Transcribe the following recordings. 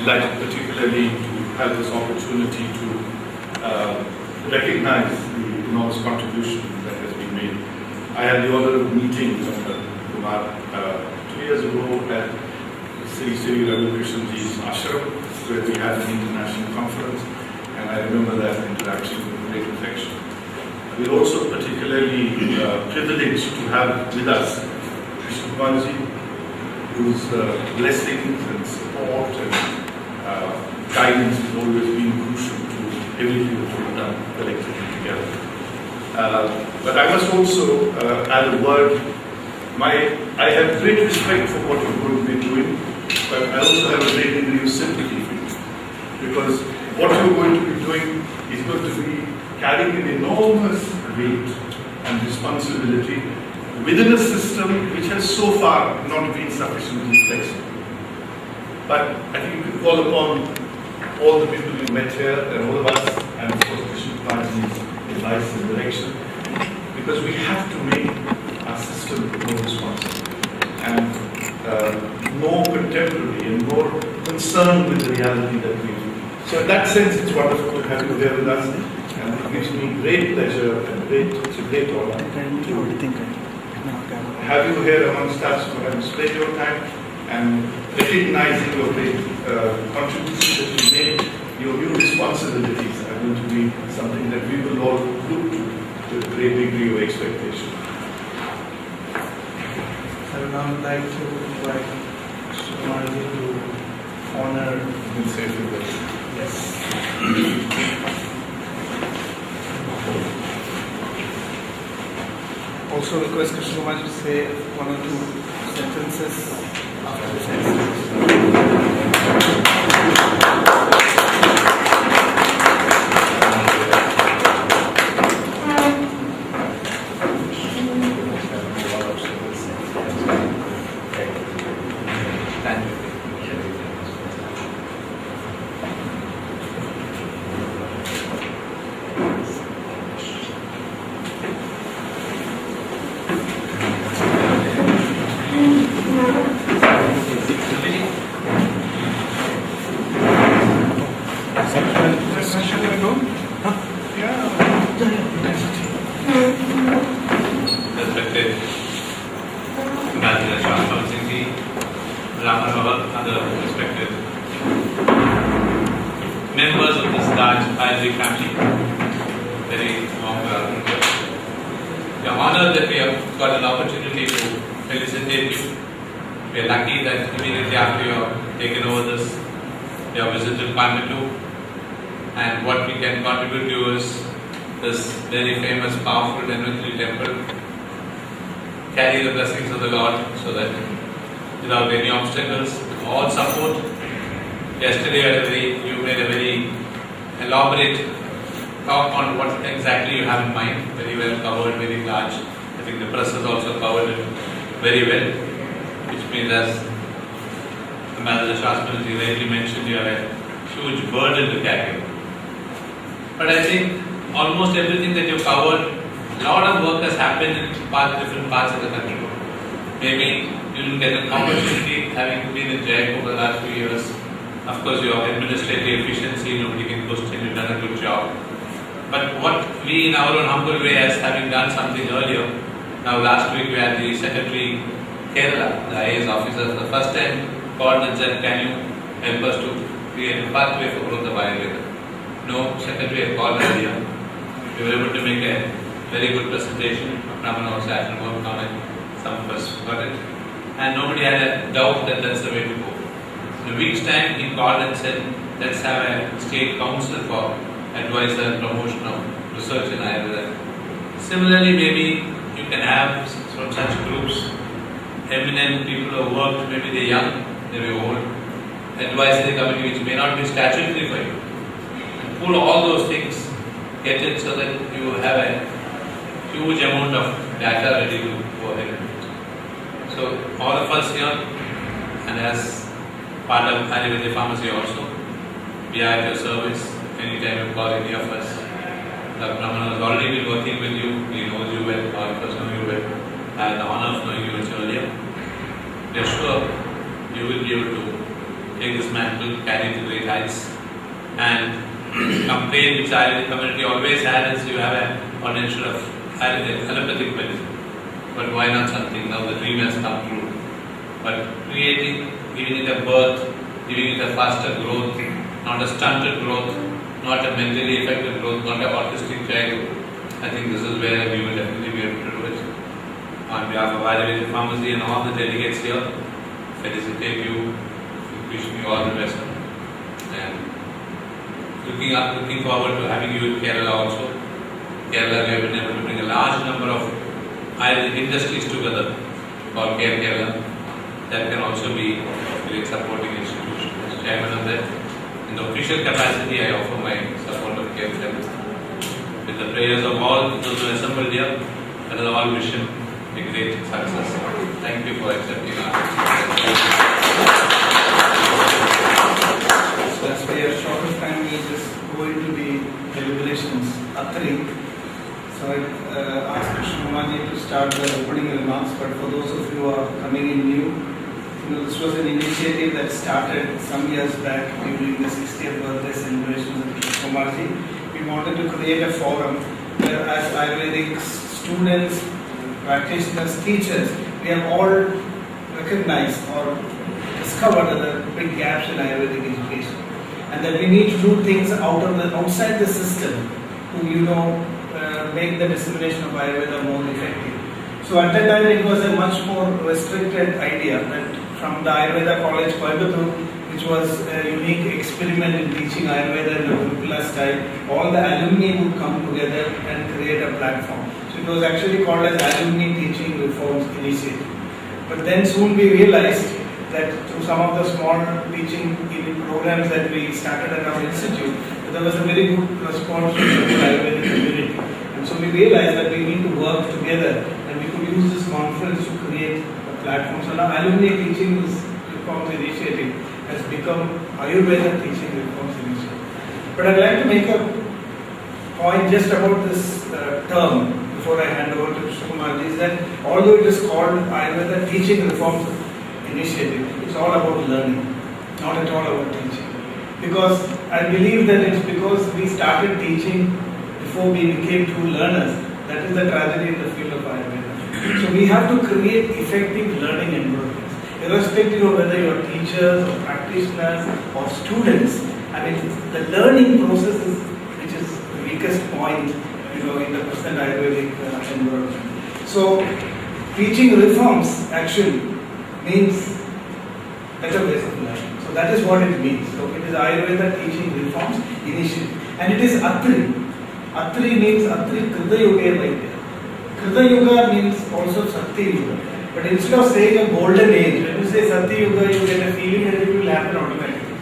delighted particularly to have this opportunity to recognize the enormous contribution that has been made. I had the honor of meeting Dr. Kumar 2 years ago at Sri Ravi Krishnji's ashram, where we had an international conference, and I remember that interaction with great affection. We're also particularly privileged to have with us Krishna Kumarji, whose blessings and support and guidance has always been crucial to everything that we've done collectively together. But I must also add a word. I have great respect for what you're going to be doing, but I also have a great degree of sympathy for you, because what you're going to be doing is going to be carrying an enormous weight and responsibility within a system which has so far not been sufficiently flexible. But I think you can call upon all the people you met here and all of us, and of course Krishna Kumarji's advice and direction, because we have to make our system more responsible and more contemporary and more concerned with the reality that we do. So in that sense, it's wonderful to have you here with us, and it gives me great pleasure and it's a great honor to have you here amongst us, to have spent your time and recognizing your great contribution that you made. Your new responsibilities are going to be something that we will all look to with a great degree of expectation. I would now like to invite Kumarji to honor. You can say a few words. Yes. Also request Krishna Kumarji to say one or two sentences after the sentence. Members of this large ATRI family, very long here. We are honored that we have got an opportunity to felicitate you. We are lucky that immediately after you have taken over this, you have visited Coimbatore, and what we can contribute to is this very famous, powerful Dhanvantari temple. Carry the blessings of the Lord so that without any obstacles, all support. Yesterday you made a very elaborate talk on what exactly you have in mind, very well covered, very large. I think the press has also covered it very well, which means, as the Manager Shastraji rightly mentioned, you have a huge burden to carry. But I think almost everything that you covered, a lot of work has happened in different parts of the country. Maybe you will get an opportunity, having been in Jaipur for the last few years. Of course, your administrative efficiency, nobody can question, you've done a good job. But what we in our own humble way, as having done something earlier, now last week we had the Secretary Kerala, the IAS officer, for the first time called and said, can you help us to create a pathway for growth of Ayurveda? No Secretary had called earlier. We were able to make a very good presentation. Ramana also had to work on it, some of us got it. And nobody had a doubt that that's the way to go. In a week's time, he called and said, let's have a state council for advice and promotion of research in Ayurveda. Similarly, maybe you can have from such groups, eminent people who have worked, maybe they're young, maybe old, advisory committee which may not be statutory for you. And pull all those things, get it so that you have a huge amount of data ready to go ahead and do it. So all of us here, and as part of Ayurveda pharmacy also, we are at your service anytime you call any of us. Dr. Ramana has already been working with you, he knows you well, all of us know you well. I had the honor of knowing you much earlier. We are sure you will be able to take this mantle, carry it to great heights. And complaint which Ayurvedic community always had is you have an potential of allopathic medicine. But why not something? Now the dream has come true. But creating, giving it a birth, giving it a faster growth, not a stunted growth, not a mentally affected growth, not an autistic child. I think this is where we will definitely be able to do it. On behalf of Ayurvedic Pharmacy and all the delegates here, felicitate you, wish you all the best. And looking forward to having you in Kerala also. Kerala, we have been able to bring a large number of Ayurvedic industries together called Care Kerala. That can also be a great supporting institution. As chairman of that, in the official capacity, I offer my support of Care Kerala. With the prayers of all those who assembled here, and all wish him a great success. Thank you for accepting our. So as we are short of time, we will just go into the deliberations. ATRI. So I asked Krishna Kumarji to start the opening remarks, but for those of you who are coming in new, this was an initiative that started some years back during the 60th birthday celebrations of Krishna Kumarji. We wanted to create a forum where, as Ayurvedic students, practitioners, teachers, we have all recognized or discovered that there are big gaps in Ayurvedic education, and that we need to do things outside the system to make the dissemination of Ayurveda more effective. So at that time it was a much more restricted idea that from the Ayurveda College Coimbatore, which was a unique experiment in teaching Ayurveda in the Gurukula style, all the alumni would come together and create a platform. So it was actually called as Alumni Teaching Reforms Initiative. But then soon we realized that through some of the small teaching programs that we started at our institute, there was a very good response from the Ayurvedic community. And so we realized that we need to work together and we could use this conference to create a platform. So now Alumni Teaching Reforms Initiative has become Ayurveda Teaching Reforms Initiative. But I'd like to make a point just about this term before I hand over to Krishna Kumarji, is that although it is called Ayurveda Teaching Reforms Initiative, it's all about learning, not at all about teaching. Because I believe that it's because we started teaching before we became true learners. That is the tragedy in the field of Ayurveda. So we have to create effective learning environments. Irrespective of whether you are teachers or practitioners or students, I mean, the learning process is, which is the weakest point, in the present Ayurvedic environment. So, teaching reforms actually means better ways of learning. So that is what it means. So it is Ayurveda Teaching Reforms Initiative, and it is ATRI. ATRI means Atri Krida Yuga Vaidya. Krida Yuga means also Satya Yuga. But instead of saying a golden age, when you say Satya Yuga, you get a feeling that it will happen automatically.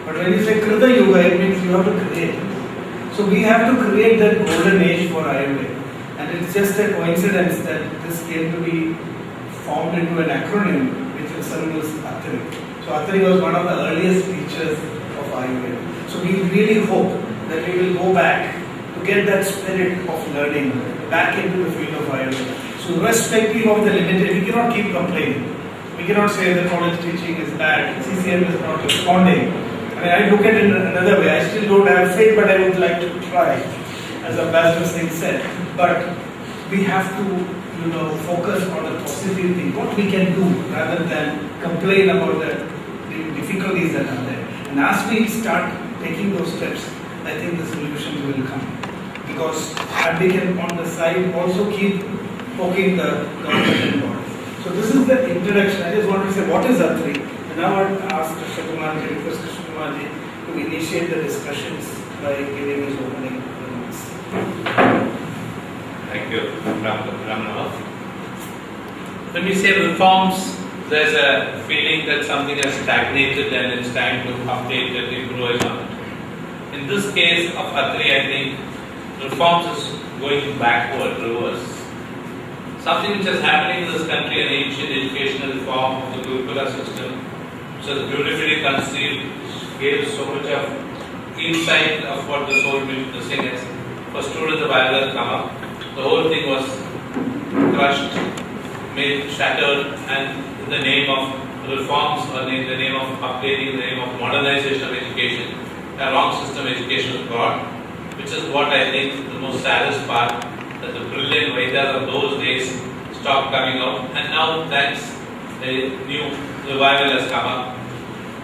But when you say Krita Yuga, it means you have to create. So we have to create that golden age for Ayurveda. And it's just a coincidence that this came to be formed into an acronym which resembles ATRI. So ATRI was one of the earliest teachers of Ayurveda. So we really hope that we will go back to get that spirit of learning back into the field of Ayurveda. So irrespective of the limited, we cannot keep complaining. We cannot say that college teaching is bad, CCM is not responding. I mean, I look at it in another way. I still don't have faith, but I would like to try, as Ambassador Singh said. But we have to, focus on the positive thing, what we can do, rather than complain about the difficulties that are there. And as we start taking those steps, I think the solutions will come. Because we can, on the side, also keep poking the government and bodies. So this is the introduction. I just wanted to say what is ATRI. And now I would ask Krishna Kumarji, request Krishna Kumarji to initiate the discussions by giving his opening remarks. Thank you, Ramana. When we say reforms, there's a feeling that something has stagnated and it's time to update and improvise on it. In this case of ATRI, I think reforms is going backward, reverse. Something which is happening in this country, an ancient educational reform of the Gurukula system, which was beautifully conceived, gave so much of insight of what the soul witnessing is. For students of Ayurveda come up, the whole thing was crushed, made shattered, and in the name of reforms or in the name of updating, in the name of modernization of education, a wrong system of education was brought, which is what I think the most saddest part, that the brilliant Vedas of those days stopped coming out, and now thanks a new revival has come up.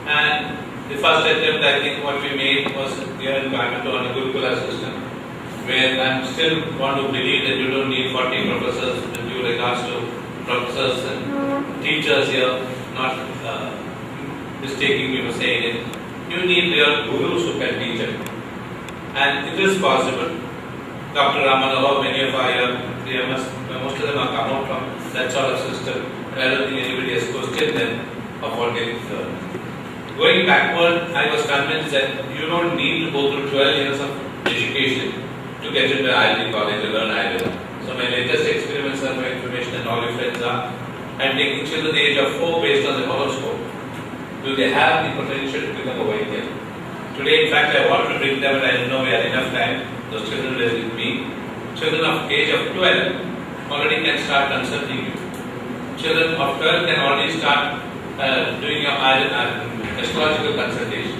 And the first attempt, I think what we made was here in Coimbatore on a Gurukula system, where I still want to believe that you don't need 40 professors with due regards to professors and teachers here, not mistaking me for saying it. You need real gurus who can teach it. And it is possible. Dr. Ramanohar, many of our most of them are come out from that sort of system. And I don't think anybody has questioned them of what they learn. Going backward, I was convinced that you don't need to go through 12 years of education to get into Ayurvedic college to learn Ayurveda. So my latest experiments are for information and all your friends are, I'm taking children the age of 4 based on the horoscope. Do they have the potential to become a Vaidya? Today, in fact, I want to bring them, and I don't know we had enough time. Those children were with me. Children of age of 12 already can start consulting you. Children of 12 can already start doing your astrological consultation.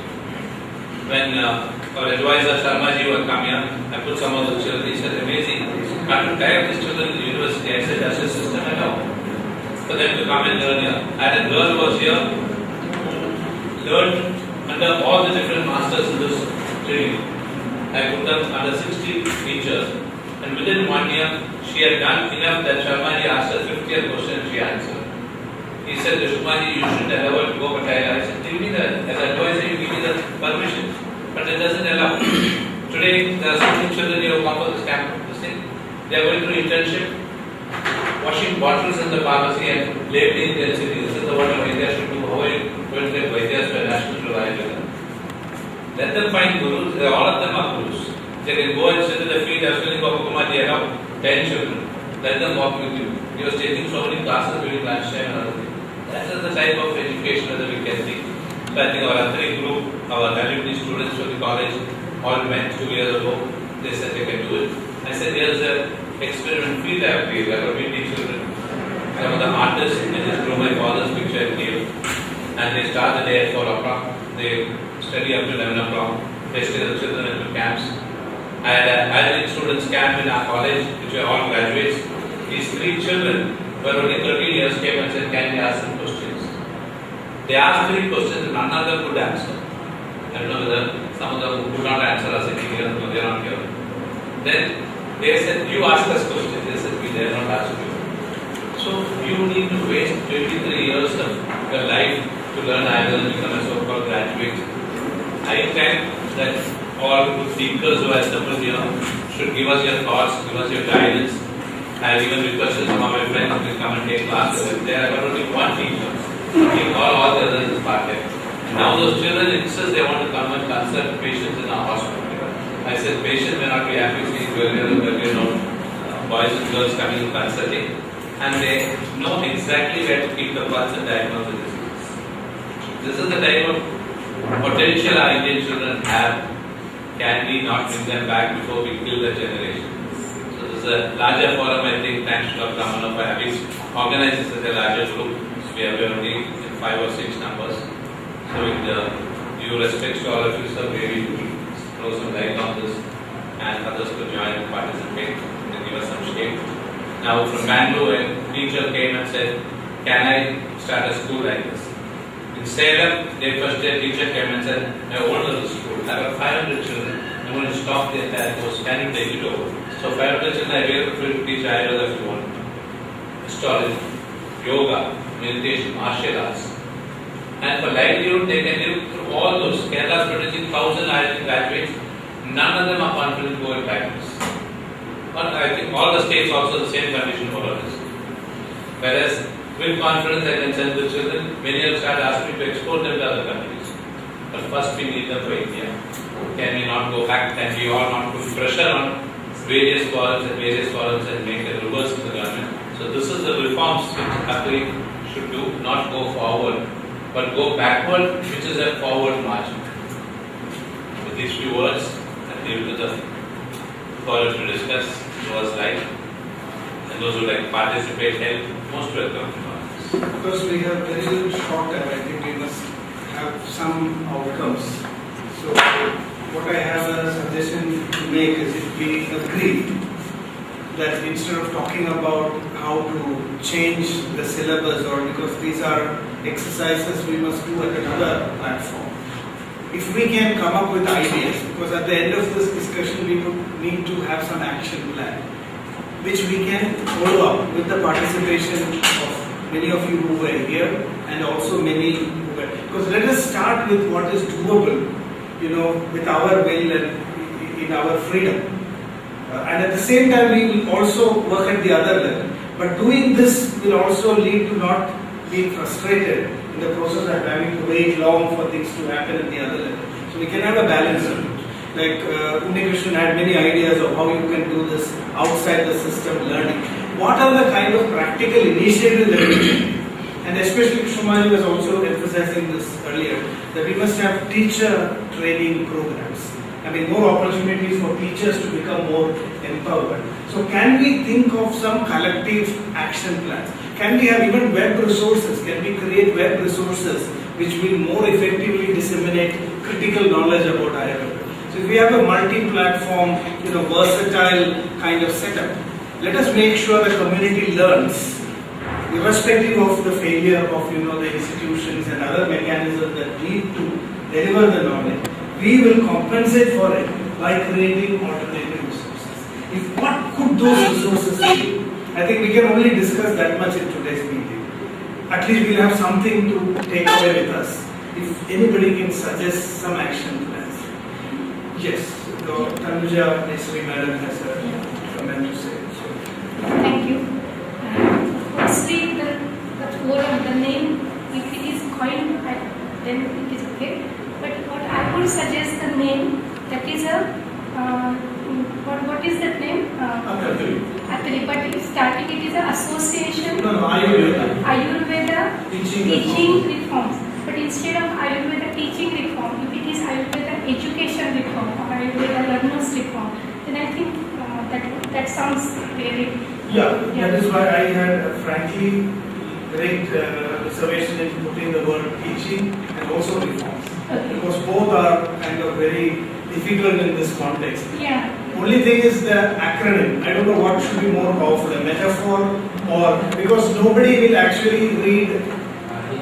When our advisor Sharmaji was coming here, I put some of the children, he said, amazing. Can't direct these children to the university. I said, that's a system at all. For them to come and learn here. I had a girl who was here, learned under all the different masters in this training. I put them under 60 teachers. And within 1 year, she had done enough that Sharmaji asked her 50th question and she answered. He said, Sharmaji, you should have ever go, but I said, give me the, as advisor, you give me the permission. But it doesn't allow. Today, there are so many children here who come for this camp, this thing. They are going through internship, washing bottles in the pharmacy and labeling their city. This is the what a Vaidya should do. How are you going to get Vaidyas to a national provider? Let them find gurus. All of them are gurus. They can go and sit in the field. I was telling Babu Kumar, they have 10 children. Let them walk with you. He was taking so many classes during lunchtime and other things. That is the type of education that we can see. So I think our ATRI group, our alumni students from the college, all met 2 years ago. They said they can do it. I said, here's an experiment field I have created. I have meeting children. Some of the artists, they just drew my father's picture here. And they start the day at 4 o'clock. They study up to 11 o'clock. They stay the children into camps. I had an Ayurvedic students camp in our college, which were all graduates. These 3 children were only 13 years came and said, can we ask some questions? They asked 3 questions and none of them could answer. I don't know whether some of them could not answer us sitting here, no, they are not here. Then they said, you ask us questions. They said, we dare not ask you. So you need to waste 23 years of your life to learn Ayurveda and become a so-called graduate. I intend that all good thinkers who are assembled here should give us your thoughts, give us your guidance. I have even requested some of my friends to come and take classes. There are only one teacher. All the others is part-time. Now those children insist they want to come and consult patients in our hospital. I said patients may not be happy seeing boys and girls coming and consulting, and they know exactly where to keep the pulse and diagnose the disease. This is the type of potential our Indian children have. Can we not bring them back before we kill the generation? So this is a larger forum, I think, thanks to Dr. Ramanohar for having organized this as a larger group. So we have only 5 or 6 numbers. So with due respect to all of you, sir, maybe we will throw some light on this and others could join and participate and give us some shape. Now from Bangalore, a teacher came and said, can I start a school like this? In Salem, their first year teacher came and said, I own the school. I have 500 children. I'm going to stop the entire course. Can you take it over? So 500 children are able to teach Ayurveda if you want. Astrology, yoga, meditation, martial arts. And for livelihood, they can live through all those. Kerala is producing 1,000 Ayurvedic graduates. None of them are confident to go and practice. But I think all the states also the same condition for others. Whereas with confidence I can send the children, many will start asking me to export them to other countries. But first we need them for India. Can we not go back? Can we all not put pressure on various forums and make a reverse in the government? So this is the reforms which ATRI should do, not go forward, but go backward, which is a forward march. With these few words, I leave it to the forum to discuss who was like, and those who like participate, help, most welcome to us. Because we have very little short time, I think we must have some outcomes. So what I have a suggestion to make is if we agree that instead of talking about how to change the syllabus or because these are exercises we must do at another platform. If we can come up with ideas, because at the end of this discussion we would need to have some action plan, which we can follow up with the participation of many of you who were here and also many who were. Because let us start with what is doable, with our will and in our freedom. And at the same time, we will also work at the other level. But doing this will also lead to not being frustrated in the process of having to wait long for things to happen at the other level. So we can have a balance of it. Like Krishnan had many ideas of how you can do this outside the system learning. What are the kind of practical initiatives that we can? And especially Shumali was also emphasizing this earlier, that we must have teacher training programs. I mean, more opportunities for teachers to become more empowered. So can we think of some collective action plans? Can we have even web resources? Can we create web resources which will more effectively disseminate critical knowledge about Ayurveda? So if we have a multi-platform, versatile kind of setup, let us make sure the community learns, irrespective of the failure of the institutions and other mechanisms that need to deliver the knowledge. We will compensate for it by creating alternative resources. What could those resources be? I think we can only discuss that much in today's meeting. At least we'll have something to take away with us. If anybody can suggest some action plans. Yes, Tanuja Nesri Madam has a comment to say. Thank you. Firstly, the forum, the name, if it is coined, then it is okay. But what I would suggest the name, that is what is that name? ATRI. But starting it is an association. No, Ayurveda teaching reforms. But instead of Ayurveda teaching reform, if it is Ayurveda education reform or Ayurveda learners reform, then I think that sounds really. Yeah, that is why I had frankly great reservation in putting the word teaching and also reforms. Okay. Because both are kind of very difficult in this context. Yeah. Only thing is the acronym. I don't know what should be more powerful, a metaphor or because nobody will actually read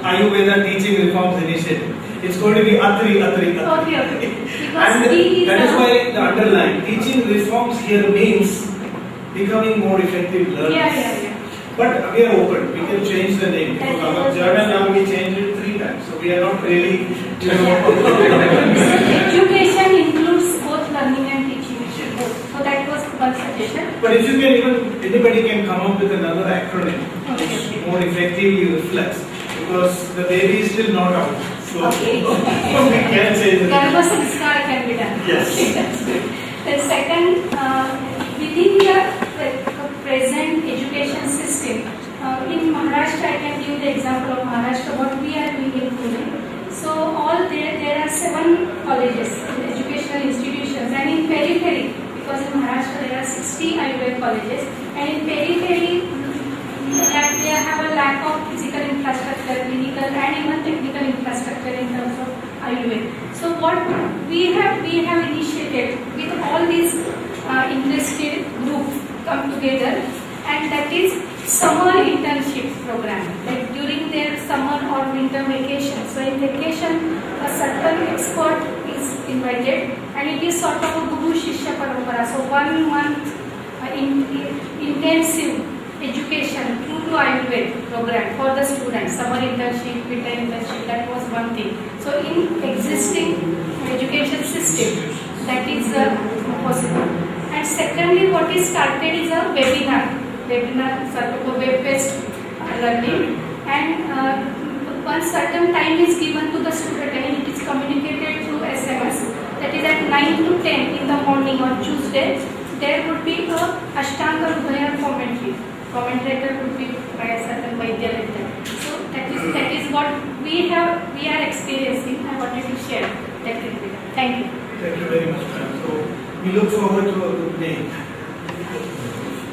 Ayurveda teaching reforms initiative. It's going to be ATRI. Okay. And that is why the underline teaching reforms here means becoming more effective learners. Yeah. But we are open. We can change the name. Because our journal now we changed it 3 times. So we are not really, Education includes both learning and teaching. So that was one suggestion. But if you can anybody can come up with another acronym which more effectively reflects. Because the baby is still not out. So Okay. we can change it. Garba sanskar can be done. Yes. Okay, that's good. The second, within the present education system, in Maharashtra, I can give the example of Maharashtra, what we are doing in Pune. So all there are 7 colleges, educational institutions, and in periphery, because in Maharashtra there are 60 Ayurveda colleges, and in periphery, they have a lack of physical infrastructure, clinical and even technical infrastructure in terms of Ayurveda. So what we have initiated with all these interested groups come together, and that is summer internship program. Like during their summer or winter vacation. So in vacation, a certain expert is invited, and it is sort of a Guru Shishya Parampara. So 1 month intensive education through to Ayurveda program for the students, summer internship, winter internship, that was one thing. So in existing education system, that is possible. And secondly, what is started is a sort of a web-based learning, and one certain time is given to the student and it is communicated through SMS, that is at 9 to 10 in the morning on Tuesday. There would be a Ashtanga Hridaya commentary. Commentator would be by a certain Vaidya like that. So that is what we are experiencing. I wanted to share that with you. Thank you. Thank you very much, ma'am. So we look forward to a good name.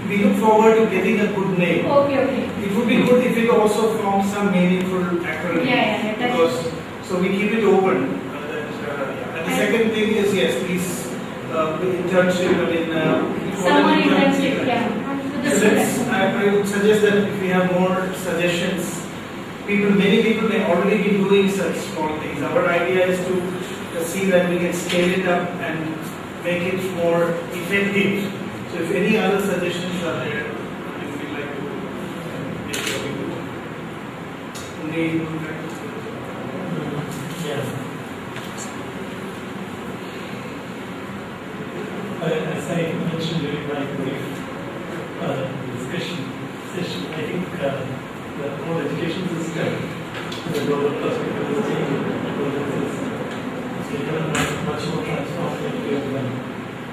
we look forward to getting a good name. Okay. It would be good if it also forms some meaningful acronym. Yeah, that's Because, so we keep it open. And the second thing is, yes, please, internship, summer internship, yeah. To the So students. I would suggest that if we have more suggestions, many people may already be doing such small things. Our idea is to see that we can scale it up and make it more effective. So if any other suggestions are there, if we'd like to make sure we do. As I mentioned during my brief discussion session, I think the whole education system, the global perspective is changing. It's become much more transformative and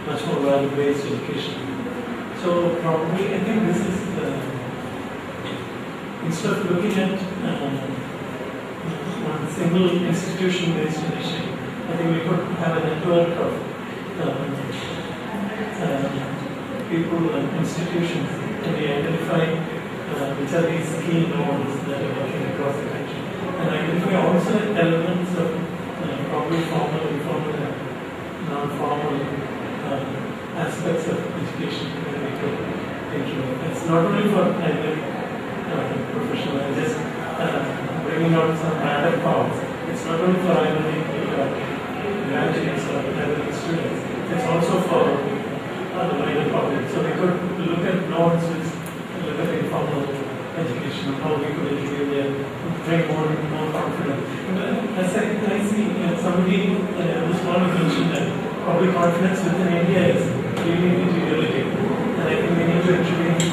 much more value-based education. So probably I think this is instead of looking at one single institution-based initiative, I think we could have a network of people and institutions, and we identify which are these key nodes that are working across the country, and identify also elements of probably formal, informal, and non-formal aspects of education that we could include. It's not only for either professional, just bringing out some random forms. It's not only for either graduates or either students. It's also for the wider public. So we could look at nodes which look at informal education and how we could educate them, bring more confidence. As I see, somebody this morning mentioned that public confidence within India is really deteriorating. And I think we need to introduce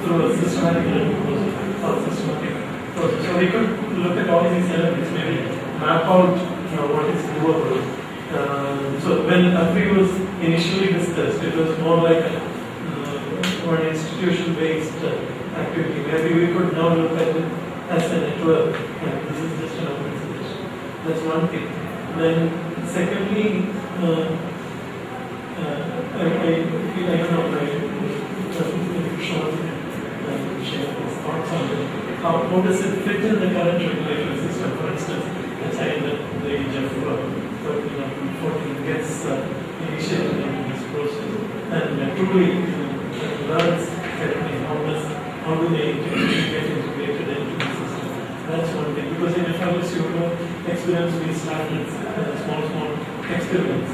through a systematic learning process or systematic process. So we could look at all these elements, maybe map out what is doable. So when ATRI was initially discussed, it was more like one institution-based activity. Maybe we could now look at it as a network, and this is just an organization. That's one thing. Then secondly, I don't know, share his thoughts on it. How does it fit in the current regulatory system? For instance, a child at the age of 14 gets initiated in this process and truly learns how do they get integrated into the system. That's one thing. Because in FLS, experience, we started small experiments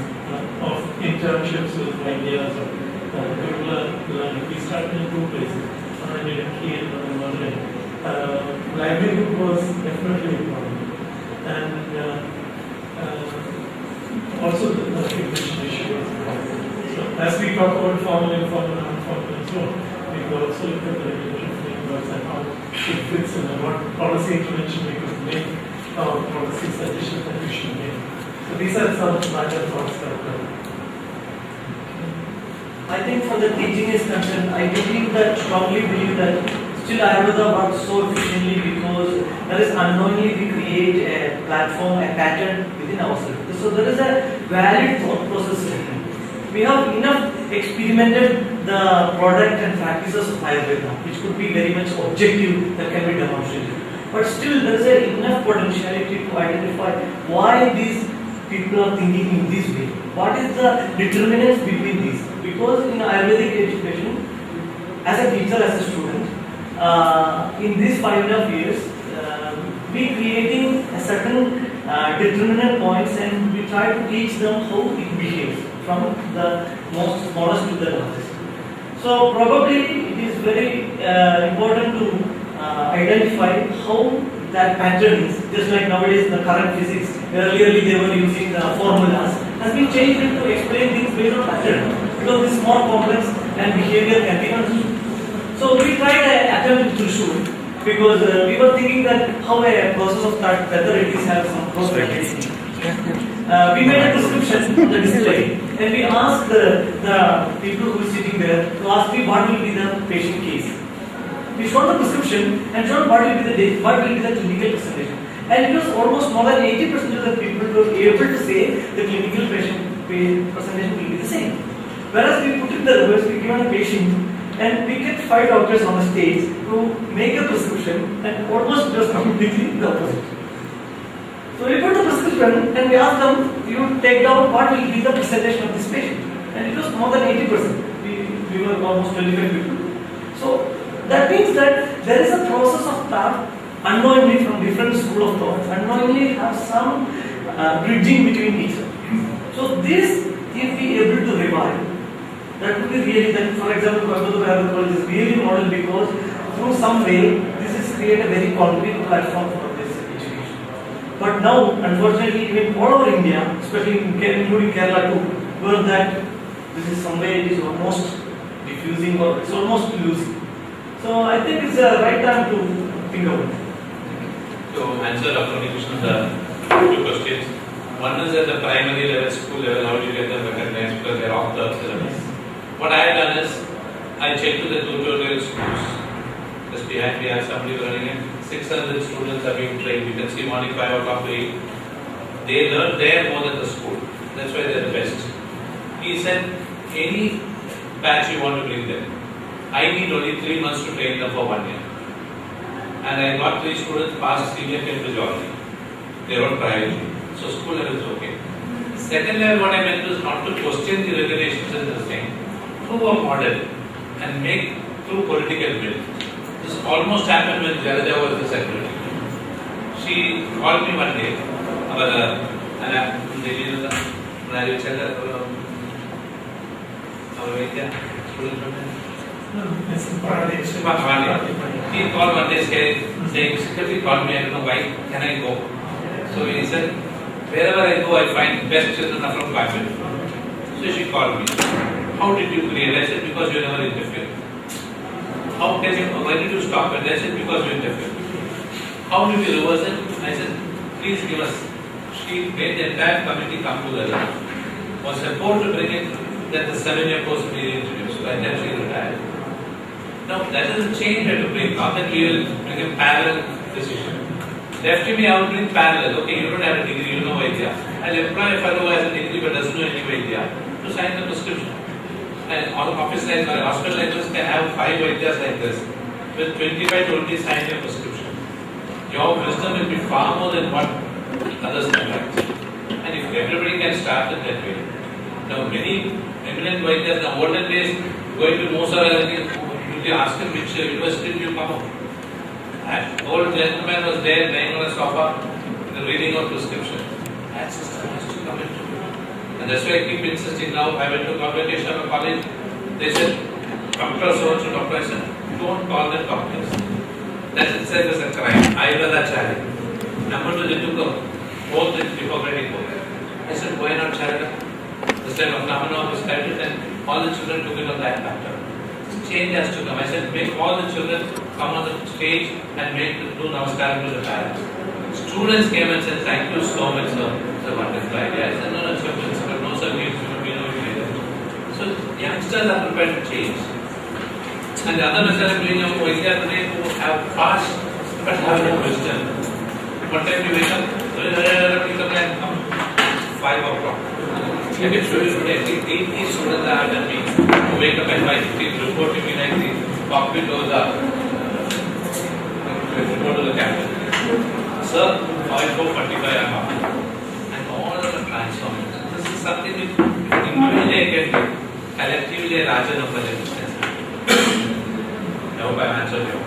of internships with ideas of regular learning. We started in two places. One in Key and one in Madurai. Livelihood was definitely important. And also the recognition issue was important. So as we talk about formal, informal, non-formal and so on, we could also look at the regulatory frameworks and how it fits in and what policy intervention we could make or policy suggestions that we should make. So these are some larger thoughts that I think for the teaching is concerned, I strongly believe that still Ayurveda works so efficiently because there is unknowingly we create a platform, a pattern within ourselves. So there is a valid thought process. We have enough experimented the product and practices of Ayurveda, which could be very much objective that can be demonstrated. But still there is enough potentiality to identify why these people are thinking in this way. What is the determinants between these? Because in Ayurvedic education, as a teacher, as a student, in these 5.5 years, we creating a certain determinant points and we try to teach them how it behaves from the most smallest to the largest. So probably it is very important to identify how that pattern is. Just like nowadays the current physics, earlier they were using the formulas, has been changed to explain things based on pattern. Because this is more complex and behavior can be understood. So we tried an attempt to show it because we were thinking that how a process of thought, whether it is have some cross-validity. We made a prescription on the display and we asked the people who are sitting there to ask me what will be the patient case. We showed the prescription and showed what will be the clinical presentation. And it was almost more than 80% of the people were able to say the clinical patient presentation will be the same. Whereas we put it the reverse, we given a patient and we get 5 doctors on the stage to make a prescription and almost does completely the opposite. So we put the prescription and we ask them, you take down what will be the percentage of this patient. And it was more than 80%. We were almost 25 people. So that means that there is a process of thought unknowingly from different school of thought, unknowingly have some bridging between each other. So this, if we able to revive, that would be really, then for example, Ayurveda College is really model because through some way, this is create a very concrete platform for this education. But now, unfortunately, even all over India, especially including Kerala too, where that this is some way it is almost diffusing or it's almost losing. So I think it's the right time to think about it. To answer Dr. Krishna's 2 questions. One is at the primary level, school level, how do you get them recognized because they're off the syllabus. What I have done is, I checked to the tutorial schools. Just behind me, I have somebody running it. 600 students are being trained. You can see morning 5 o'clock to 8. They learn there more than the school. That's why they're the best. He said, any batch you want to bring them. I need only 3 months to train them for 1 year. And I got 3 students past senior Cambridge already. They wrote privately. So school level is okay. Second level, what I meant was not to question the regulations in this thing, through a model and make through political will. This almost happened when Jalaja was the secretary. She called me one day, he called one day saying, secretary called me, I don't know why, can I go? So he said, wherever I go, I find best children are from Bangladesh. So she called me. How did you create? I said, because you never interfered. How can you, why did you stop it? I said, because you interfered. How did you reverse it? I said, please give us. She made the entire committee come together. Was supposed to bring it that the 7-year course be introduced. By then she retired. Now that doesn't change her to bring. Not that we will bring a parallel decision. Left to me, I would bring parallel. Okay, you don't have a degree, you know Vaidya. I'll employ a fellow who has a degree but doesn't know any Vaidya to sign the prescription. And all office like hospital like this can have 5 Vaidyas like this. With 25 to only sign your prescription. Your wisdom will be far more than what others can write. And if everybody can start it that way. Now many eminent Vaidyas in the olden days going to Mosara, you ask him which university did you come up. An old gentleman was there lying on a sofa reading out prescription. That system has to come into. And that's why I keep insisting now. I went to Convocation College. They said, doctor so-and-so, doctor. I said, don't call them doctors. That itself is a crime. Ayurveda charity. Number 2, they took a oath in Hippocratic oath. I said, why not charity? This time of Namanov prescribed it and all the children took it on that matter. Change has to come. I said, make all the children come on the stage and do namaskaram to the parents. Students came and said, thank you so much, sir. It's a wonderful idea. I said, no, it's your principle. No, sir, we know you later. So, youngsters are prepared to change. And the other message I'm doing of Vaidya today who have fast but have no wisdom. What time you wake up? Pick up and come 5 o'clock. I can show you today, 80 students are at me who wake up at 5:50, report to me like the cockpit goes up. Report to the captain. Sir, 5:45 I'm up. And all of the transformations. This is something which individually I can do. Collectively, Rajan of the existence. I hope I answered you.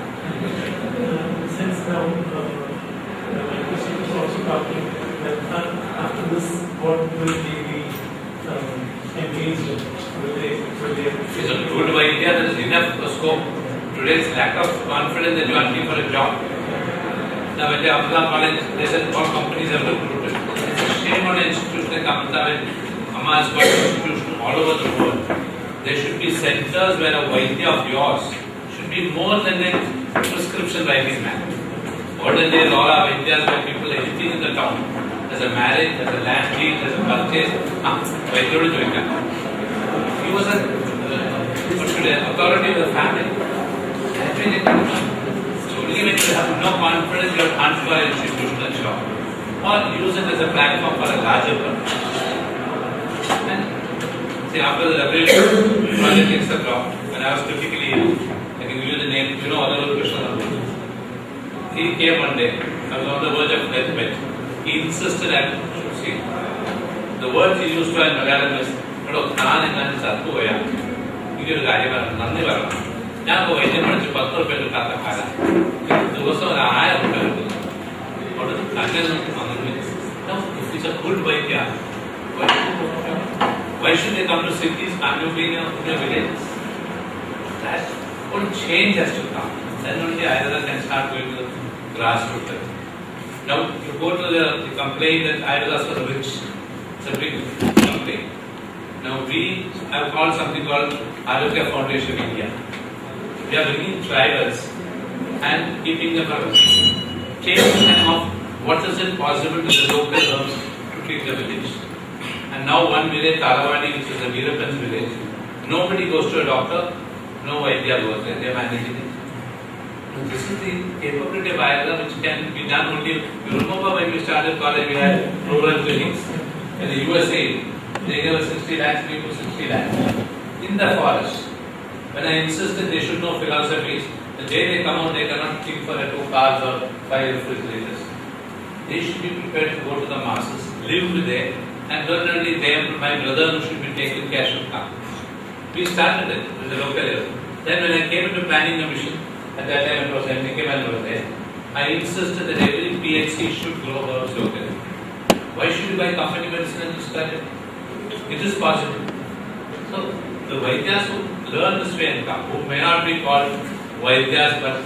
Since now, my question is also talking that after this, what will be engaged in? It's a good idea, there is enough scope. Today's lack of confidence that you are looking for a job. Now, when the Abdullah College, they said all companies have recruited. It's a shame on an institution like Amrita, Amma has got institutions all over the world. There should be centers where a Vaidya of yours should be more than a prescription writing man. Olden days, all our Vaidyas were people anything in the town. There's a marriage, there's a land deed, there's a purchase. Vaidya will join that. He was an authority of the family. Everything. So only when you have no confidence, you have hunt for an institutional job. Or use it as a platform for a larger purpose. And See, after the revelation, project things are dropped. When I was critically ill, I can give you the name, you know, Honorable Krishna. He came one day, I was on the verge of deathbed. He insisted I should see. The words he used to in Malayalam is, "Hello, Naan and Sattuya." You get a guy, Nandi Varma. Now go wait and watch Patur Petu Katakara. There was no I am Petu. What is the Kakan? No, if it's a good Vaidya, why should they come to cities? Can't you be in a village? That whole change has to come. Then only Ayurveda can start going to the grassroots. Now, you go to the complaint that Ayurveda is for the rich. It's a big complaint. Now, we have called something called Ayurveda Foundation India. We are bringing tribals and keeping them around. Changing them of what is it possible to the local herbs to treat the village. And now one village, Talavadi, which is a Veerappan's village, nobody goes to a doctor, no idea goes there, they are managing it. And this is the capability of Ayurveda which can be done only. You remember when we started college, we had rural clinics. In the USA, they gave us 60 lakhs, people 60 lakhs. In the forest. When I insisted they should know philosophies, the day they come out, they cannot think for 2 cars or 5 refrigerators. They should be prepared to go to the masses, live with them, and not only them, my brother who should be taken care should come. We started it with the local level. Then when I came into planning the mission, at that time it was MDK was there, I insisted that every PhD should grow herbs locally. Why should you buy company medicine and start it? It is possible. So the Vaidyas who learn this way and come, who may not be called Vaidyas but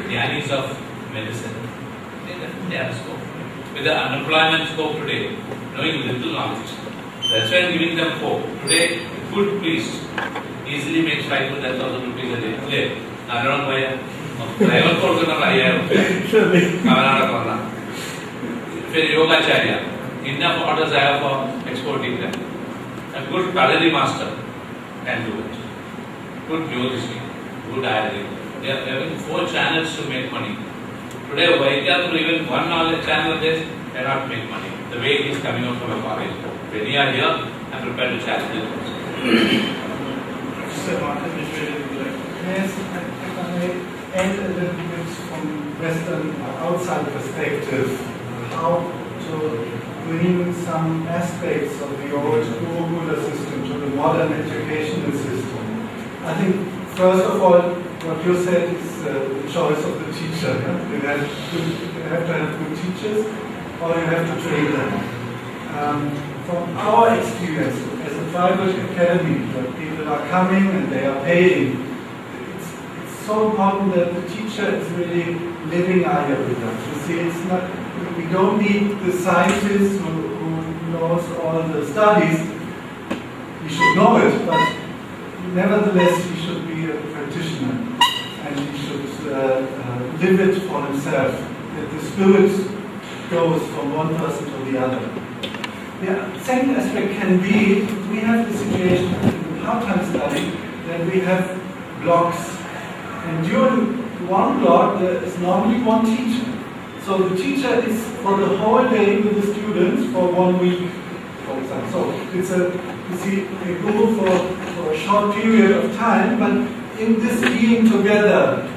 Jnanis of medicine, they have scope. With the unemployment scope today, knowing little knowledge. That's why I'm giving them hope. Today, a good priest easily makes 5,000 to 10,000 rupees a day. Today, I don't know why. Private course is not If a yogacharya, enough orders I have for exporting them. A good Kalari master can do it. Good Jyotishi, good Ayurveda. They are having 4 channels to make money. Today, Vaidya through even one knowledge channel this cannot make money. The way he is coming out from a college. When you are here, I am prepared to challenge it. Professor Martin, yes, if I may add a little bit from Western outside perspective, how to bring some aspects of the old Gurukula system to the modern educational system. I think, first of all, what you said is the choice of the teacher. You have to have good teachers, or you have to train them. From our experience as a private academy, where people are coming and they are paying, it's so important that the teacher is really living Ayurveda. You see, it's not. We don't need the scientist who knows all the studies. He should know it, but nevertheless, he should be a practitioner, and he should live it for himself. That the spirit goes from one person to the other. The second aspect can be, we have the situation in part-time study that we have blocks, and during one block there is normally one teacher. So the teacher is for the whole day with the students for 1 week, for example. So it's a guru for a short period of time, but in this being together,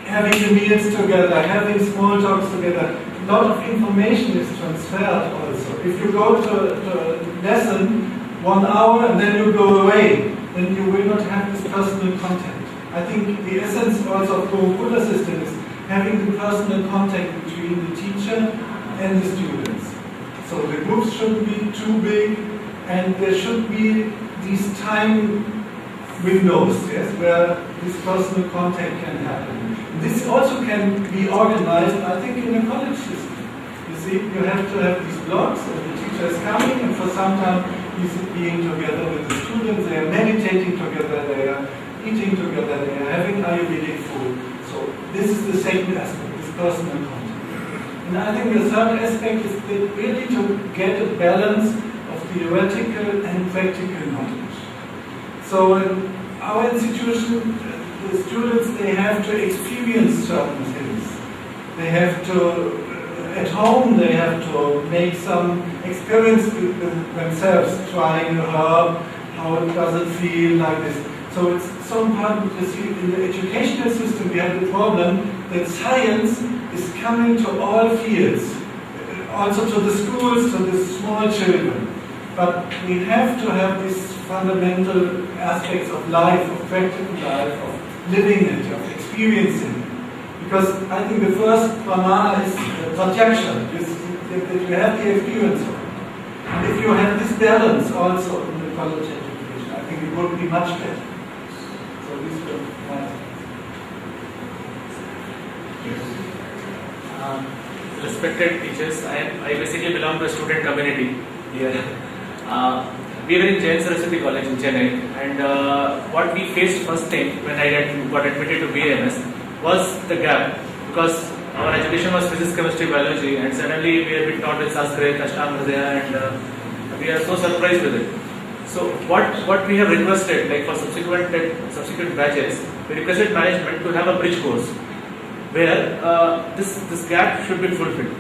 having the meals together, having small talks together, a lot of information is transferred also. If you go to a lesson 1 hour and then you go away, then you will not have this personal contact. I think the essence also of Gurukula system is having the personal contact between the teacher and the students. So the groups shouldn't be too big, and there should be these time windows, yes, where this personal contact can happen. This also can be organized, I think, in a college system. You see, you have to have these blocks, and the teacher is coming, and for some time he's being together with the students, they are meditating together, they are eating together, they are having Ayurvedic food. So this is the second aspect, this personal contact. And I think the third aspect is that really to get a balance of theoretical and practical knowledge. So in our institution, the students, they have to experience certain things. They have to, at home, they have to make some experience with themselves, trying a herb, how does it feel like this. So it's so important because in the educational system we have the problem that science is coming to all fields, also to the schools, to the small children. But we have to have these fundamental aspects of life, of practical life, of living it, of experiencing it. Because I think the first pramana is projection, that you have the experience of it. And if you have this balance also in the college education, I think it would be much better. So these were my Respected teachers, I basically belong to a student community here. We were in Jain Saraswati College in Chennai, and what we faced first thing when I got admitted to BAMS was the gap, because our education was physics, chemistry, biology, and suddenly we had been taught with Sanskrit, Ashtanga, and we are so surprised with it. So what we have requested, like for subsequent batches, we requested management to have a bridge course where this gap should be fulfilled.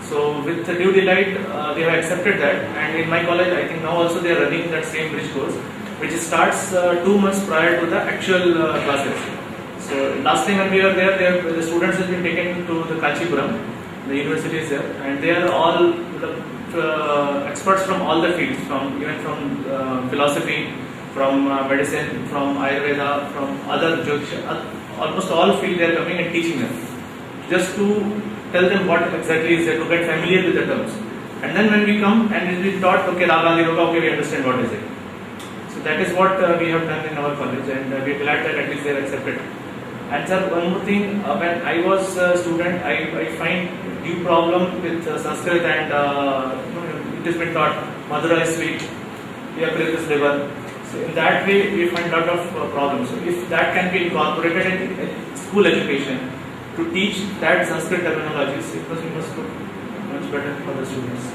So with the due delight, they have accepted that, and in my college, I think now also they are running that same bridge course, which starts 2 months prior to the actual classes. So last time when we were there, the students have been taken to the Kanchipuram, the university is there, and they are all experts from all the fields, even from philosophy, from medicine, from Ayurveda, from other almost all fields they are coming and teaching them, just to tell them what exactly is there, to get familiar with the terms. And then when we come and it is taught, okay, Raga, Niroga, okay, we understand what is it. So that is what we have done in our college, and we are glad that at least they are accepted. And sir, one more thing, when I was a student, I find due problem with Sanskrit, and it has been taught Madhura is sweet, Yakrit is liver. So in that way, we find a lot of problems. So if that can be incorporated in school education to teach that Sanskrit terminologies, it must be much better for the students.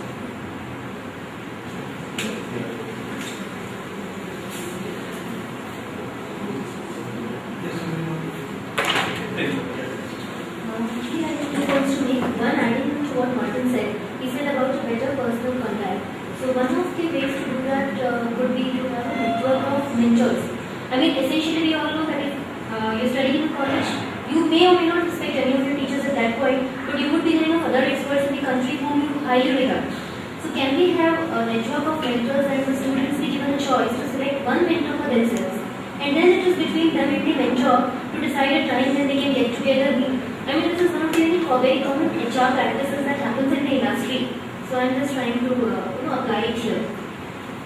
wants to make one adding to what Martin said. He said about better personal contact. So one of the ways to do that would be to have a network of mentors. I mean, essentially we all know that if you're studying in college, you may or may not respect any of your teachers at that point, but you would be knowing of other experts in the country whom you highly regard. So can we have a network of mentors and the students be given a choice to select one mentor for themselves? And then it is between them and the mentor to decide a time when they can get together. I mean, this is one of the very common HR practices that happens in the industry. So I'm just trying to apply it here.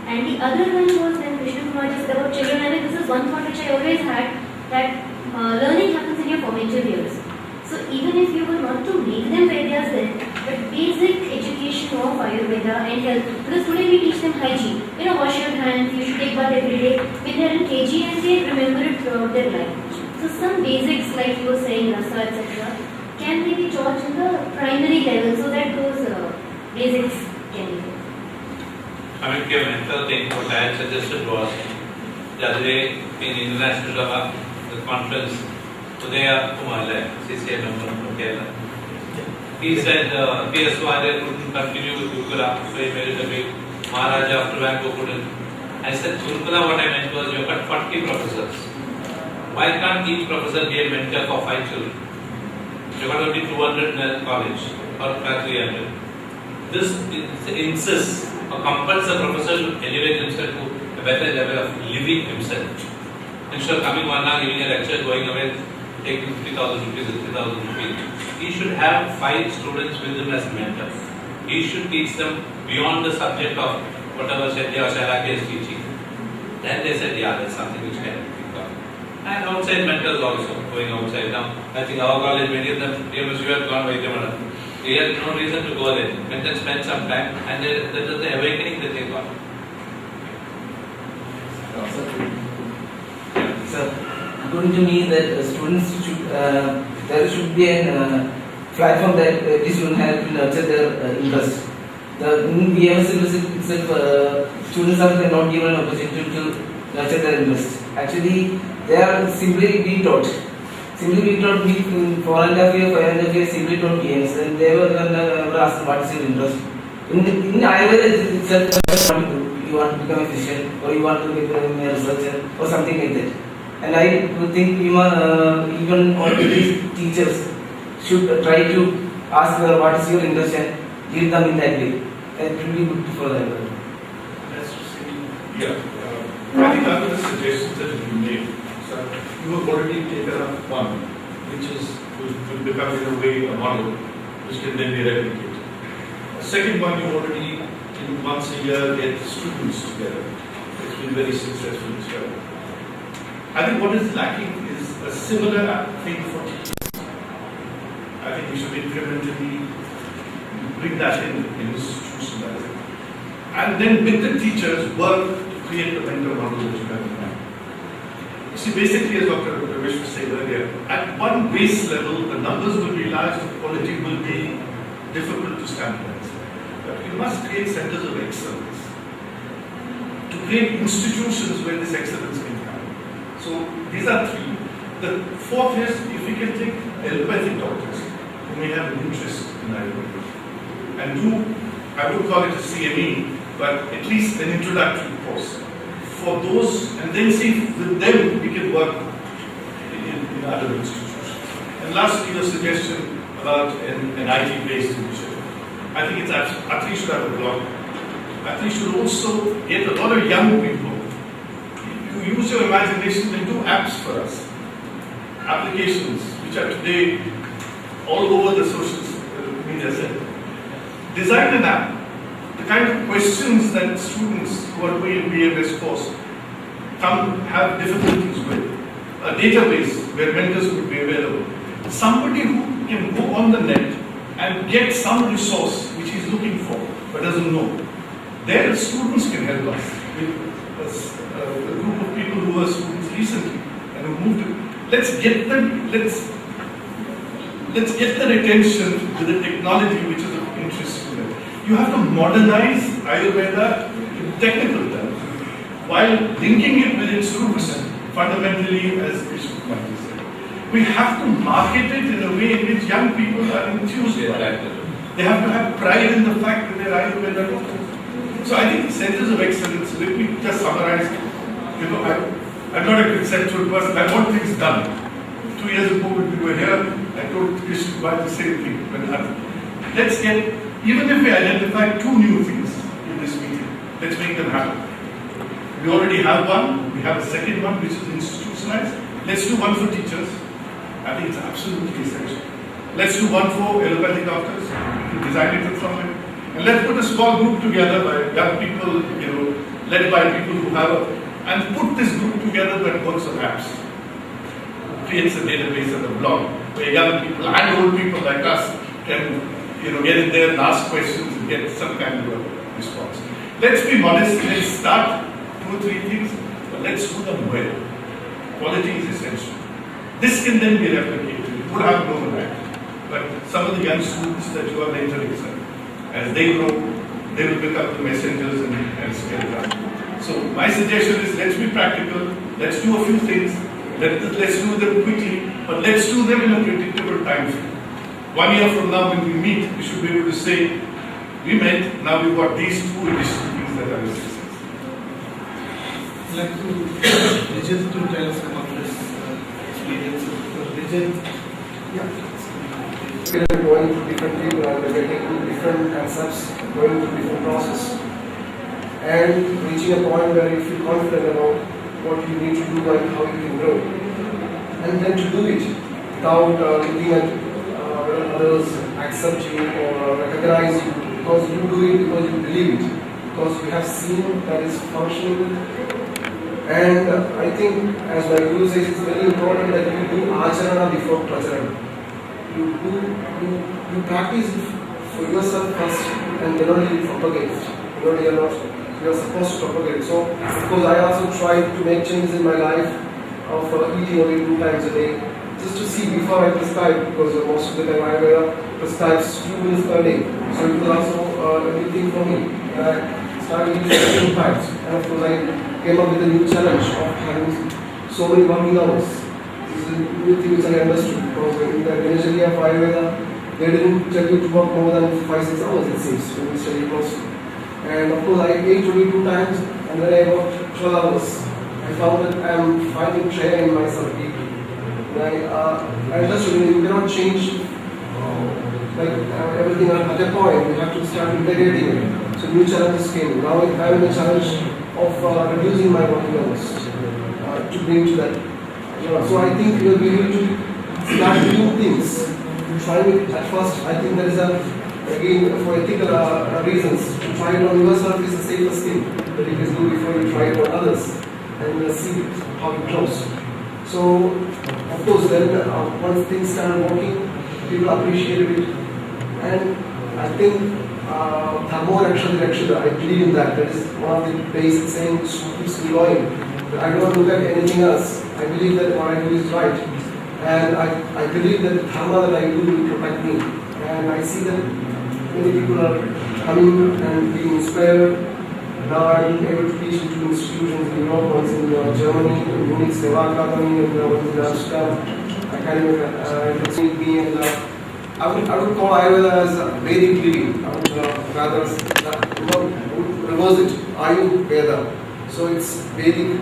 And the other one was when Krishna Kumar just said about children. I mean, this is one thought which I always had, that learning happens in your formative years. So even if you were not to make them Vedas then, but basic education of Ayurveda and health, because today we teach them hygiene. Wash your hands, you should take bath every day. When they are in KG and they remember it throughout their life. So some basics, like you were saying, rasa, etc., can they be taught in the primary level so that those basics can be taught? Coming to your mental thing, what I had suggested was the other day in International Yoga, the conference, Udaya Kumala, CCA member from Kerala. He said PS Wale couldn't continue with Gurukula, so he made it a big Maharaja after Banco couldn't. I said, Gurukula, what I meant was you've got 40 professors. Why can't each professor be a mentor for 5 children? You've got only 200 in a college or 300. This insists or compels the professor to elevate himself to a better level of living himself. Instead of coming one hour, giving a lecture, going away, taking 50,000 rupees or 3,000 rupees, he should have 5 students with him as mentors. He should teach them beyond the subject of whatever Shetya or Shailaki is teaching. Then they said, yeah, that's something which can be done. And outside mentors also, going outside. Now, I think our college, many of them, you have gone Vaidyamadam. They had no reason to go there. Let them spend some time, and that is the awakening that they got. So, according to me, that students should, there should be a platform that these students have to nurture their interest. In BMS itself, students are not given an opportunity to nurture their interest. Actually, they are simply being taught. Simply being taught 4.5 years, 5.5 years, simply taught games, and they were never asked what is your interest. In Ayurveda itself, you want to become a physician or you want to become a researcher or something like that. And I would think even all these teachers should try to ask her what is your interest and give them in that way. That will be good for them. That's yeah. I think other suggestions that you made, so you have already taken up one, which will become in a way a model, which can then be replicated. The second one, you already once a year get students together. It's been very successful as well. I think what is lacking is a similar thing for teachers. I think we should incrementally bring that in institutionalizing. And then with the teachers work to create the mentor model that you have in mind. You see, basically, as Dr. Ramesh was saying earlier, at one base level, the numbers will be large, the quality will be difficult to standardize. But we must create centers of excellence, to create institutions where this excellence can happen. So these are three. The fourth is, if we can take allopathic doctors who may have an interest in Ayurveda and do, I would call it a CME, but at least an introductory course for those, and then see if with them we can work in other institutions. And lastly, your suggestion about an IT-based initiative. I think it's ATRI should have a blog. ATRI should also get a lot of young people. You use your imagination and do apps for us. Applications which are today all over the social media set. Design an app. The kind of questions that students who are doing a BMS course have difficulties with. A database where mentors would be available. Somebody who can go on the net and get some resource which he's looking for but doesn't know. There students can help us with a group of people who were students recently and who moved to. Let's get their attention with the technology which is of interest to them. You have to modernize Ayurveda in technical terms while linking it with its roots, fundamentally, as Bishop Mati said. We have to market it in a way in which young people are enthused by it. They have to have pride in the fact that they're Ayurveda doctors. So I think centers of excellence, let me just summarize. I'm not a conceptual person, I want things done. 2 years ago when we were here, I told Bishop Mati the same thing. Let's get, even if we identify 2 new things in this meeting, let's make them happen. We already have one, we have a second one which is institutionalized. Let's do one for teachers. I think it's absolutely essential. Let's do one for allopathic doctors. We can design it in some way. And let's put a small group together by young people, led by people who have and put this group together that works on apps. Creates a database and a blog where young people and old people like us can get in there and ask questions and get some kind of a response. Let's be modest, let's start 2 or 3 things, but let's do them well. Quality is essential. This can then be replicated. It would have no impact. But some of the young students that you are mentoring, sir, as they grow, they will become the messengers and scale it up. So my suggestion is let's be practical, let's do a few things, let's do them quickly, but let's do them in a predictable time frame. 1 year from now when we meet, we should be able to say, we met, now we've got these 2 additional things that are necessary. I'd like to Vijay to tell us about this experience. Vijay, We are going through different people and we are taking different concepts, going through different process, and reaching a point where you feel confident about what you need to do and how you can grow. And then to do it without looking at whether others accept you or recognize you, because you do it because you believe it, because you have seen that it's functional. And I think, as my guru says, it's very important that you do acharana before pracharana. You practice it for yourself first, and then only you propagate it. You are supposed to propagate it. So, because I also try to make changes in my life of eating only 2 times a day, just to see before I prescribe, because most of the time Ayurveda prescribes 2 meals per day. So it was also a new thing for me. And I started eating 2 times. And of course I came up with a new challenge of having so many working hours. This is a new thing which I understood, because in the initially of Ayurveda, they didn't tell you to work more than 5-6 hours, it seems, when you study philosophy. And of course, I ate only 2 times, and then I worked 12 hours. I found that I am finding treasure in myself deeply. And I understood you cannot change everything at that point. You have to start integrating it. So new challenges came. Now I'm having a challenge of reducing my working hours to bring to that. So I think you'll be able to start doing things. Trying it at first, I think there is again for ethical reasons. To try it on yourself is the safest thing that you can do before you try it on others and see how it goes. So of course then once things started working, people appreciated it, and I think Dharmo Rakshati Rakshita, I believe in that. That is one of the basic sayings which keeps me going. I don't look at anything else. I believe that what I do is right. And I believe that the dharma that I do will protect me. And I see that many people are coming and being inspired. Now I'm able to teach in 2 institutions in Europe, once in Germany, in Munich, Seva Academy, and once in Amsterdam. Academy, me, and I would call Ayurveda as Vedic living. I would rather reverse it, Ayurveda. So it's Vedic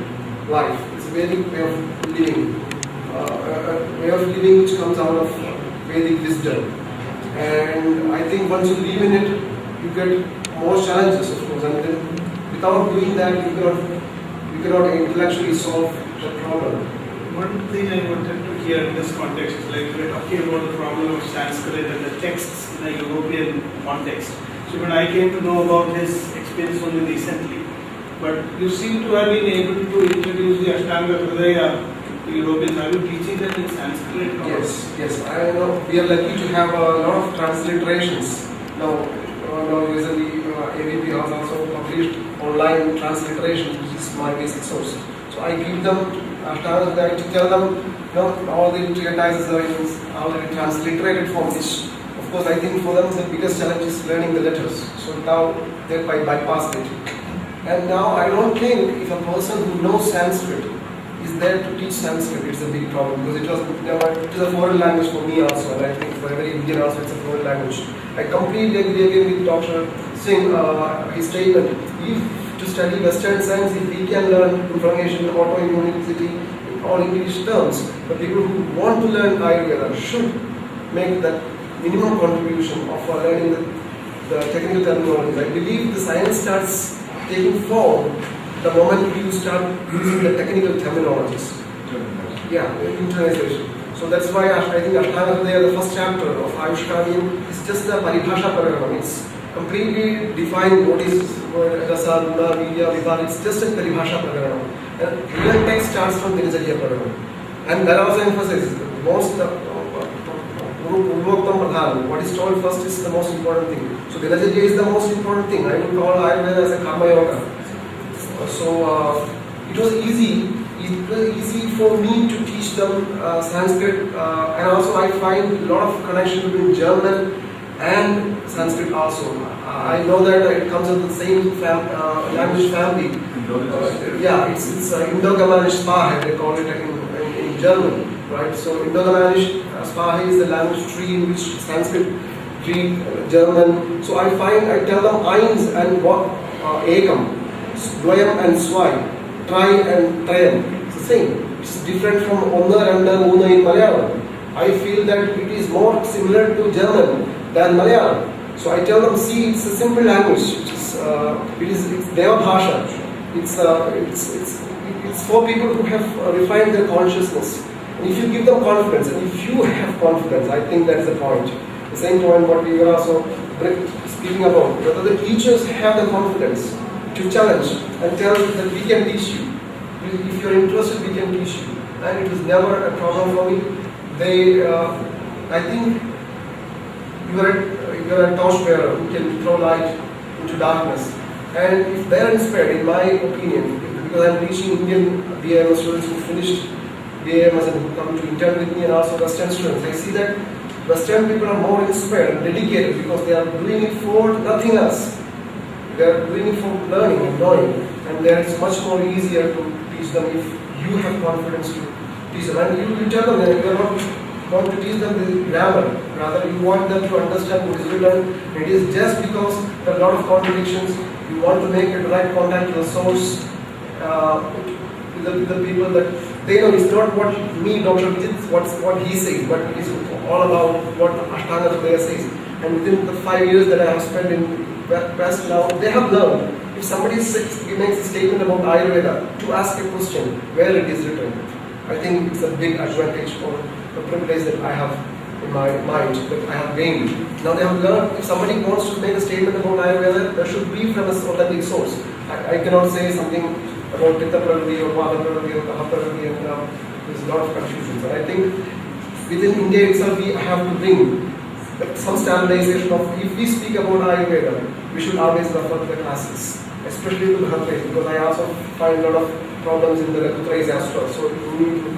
life. It's a Vedic way of living. A way of living which comes out of Vedic wisdom. And I think once you live in it, you get more challenges, of course. And then without doing that, you cannot intellectually solve the problem. One thing I wanted to hear in this context is like we're talking about the problem of Sanskrit and the texts in a European context. So when I came to know about his experience only recently, but you seem to have been able to introduce the Ashtanga Hridaya to Europeans. Are you teaching them in Sanskrit? Yes. I know we are lucky to have a lot of transliterations. Now recently AVP has also published online transliteration, which is my basic source. So I give them Ashtanga Hridaya to tell them, all the treatises are in already transliterated form, which of course I think for them the biggest challenge is learning the letters. So now they bypassed it. And now I don't think if a person who knows Sanskrit is there to teach Sanskrit, it's a big problem, because it is a foreign language for me also, and I think for every Indian also it's a foreign language. I completely agree again with Dr. Singh, his statement. If to study Western science, if we can learn information, autoimmunity in all English terms, the people who want to learn Ayurveda should make that minimum contribution of learning the technical terminologies. I believe the science starts taking form the moment you start using the technical terminologies. Yeah, internalization. So that's why I think Ashtanga Hridaya, the first chapter of Ayushkani, is just the Paribhasha Paragram. It's completely defined what is Rasa, Guna, Vidya, Vibhar. It's just a Paribhasha Paragram. And real text starts from Dinacharya Paragram. And that also emphasizes most what is told first is the most important thing. So Dinacharya is the most important thing. I would call Ayurveda as a Karma Yoga. So it was easy for me to teach them Sanskrit, and also I find a lot of connection between German and Sanskrit also. I know that it comes in the same language family. It's Indo-Germanic Sprache, they call it in German, right? So Indo-Germanic Sprache is the language tree in which Sanskrit, Greek, German. So I tell them Eins and Ekam, Dvayam and Swai, Tri and Trayam. It's the same. It's different from Onna, Randa, Muna in Malayalam. I feel that it is more similar to German than Malayalam. So I tell them, see, it's a simple language. It's their bhasha. It's for people who have refined their consciousness. And if you give them confidence, and if you have confidence, I think that is the point. The same point what we were also speaking about, whether the teachers have the confidence to challenge and tell that we can teach you. If you're interested, we can teach you. And it was never a problem for me. I think you're a torchbearer who can throw light into darkness. And if they're inspired, in my opinion, because I'm teaching Indian BAMS students who finished BAMS and who come to intern with me, and also Western students, I see that Western people are more inspired and dedicated because they are doing it for nothing else. They are doing it for learning and knowing, and then it's much more easier to teach them if you have confidence to teach them. And you tell them that you are not going to teach them the grammar. Rather, you want them to understand what is written. It is just because there are a lot of contradictions. You want to make a direct contact to the source, with the people that they know. It's not what me, Dr. Vijit, what he says, but it is all about what Ashtanga Hridaya says. And within the 5 years that I have spent in West now, they have learned. If somebody makes a statement about Ayurveda, to ask a question where it is written, I think it's a big advantage or a privilege that I have in my mind, that I have gained. Now they have learned, if somebody wants to make a statement about Ayurveda, there should be from an authentic source. I cannot say something about Pitta Pravati or Vata Pravati or Kaha Pravati, and there's a lot of confusion. But I think within India itself, we have to bring some standardization of, if we speak about Ayurveda, we should always refer to the classes, especially to the Bhattrais, because I also find a lot of problems in the Bhattrais as well. So we need to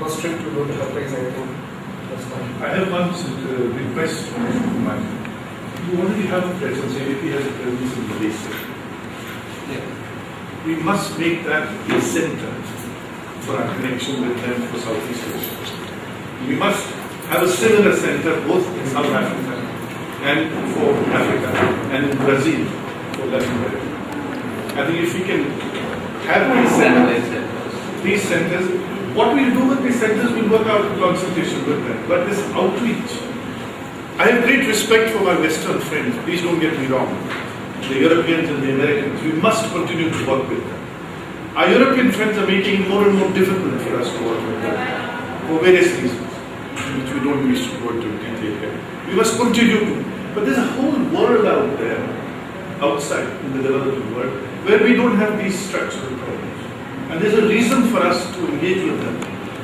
restrict to go to Bhattrais, I think. That's fine. I have one request from Kumar. You already have a presence, AVP has a presence in Malaysia. We must make that a center for our connection with them for Southeast Asia. We must have a similar center both in South Africa and for Africa and in Brazil for Latin America. I think if we can have these centers, what we'll do with these centers will work out in consultation with them. But this outreach, I have great respect for my Western friends, please don't get me wrong. The Europeans and the Americans, we must continue to work with them. Our European friends are making it more and more difficult for us to work with them for various reasons, which we don't wish to go into detail here. We must continue to. But there's a whole world out there, outside in the developing world, where we don't have these structural problems. And there's a reason for us to engage with them.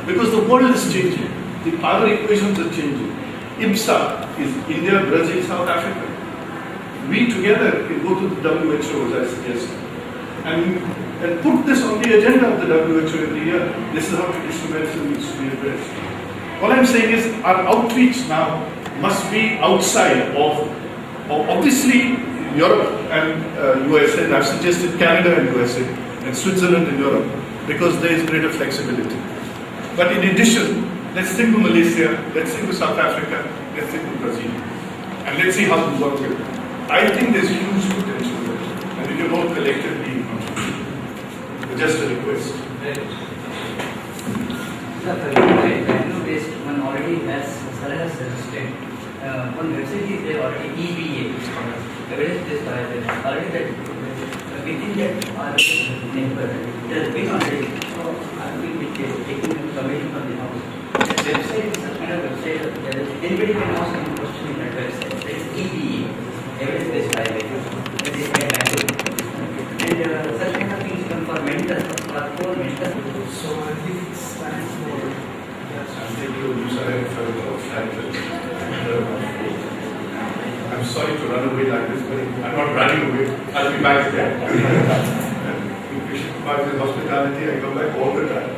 Because the world is changing. The power equations are changing. IMSA is India, Brazil, South Africa. We together can go to the WHO, as I suggested, and put this on the agenda of the WHO every year. This is how traditional medicine needs to be addressed. All I'm saying is our outreach now must be outside of obviously Europe and USA, and I've suggested Canada and USA, and Switzerland and Europe, because there is greater flexibility. But in addition, let's think of Malaysia, let's think of South Africa, let's think of Brazil, and let's see how we work with them. I think there's huge potential there, and we can all collectively contribute. Just a request. Based one already has suggested one website is there already, EBA, evidence-based Ayurveda, already that within that Ayurveda network, it has been already. So I will be taking information from the house. That website is such kind of website that anybody can ask any question in that website. That is EBA, evidence-based Ayurveda. That is my language. And such kind of things come for mental, for mental. So I think it stands for. I'm sorry to run away like this, but I'm not running away. I'll be back again. If we should buy with hospitality, I go back all the time.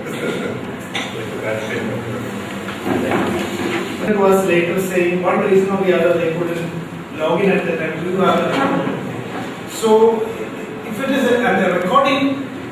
It was later saying one reason or the other they couldn't log in at the time to have account. So if it is and the recording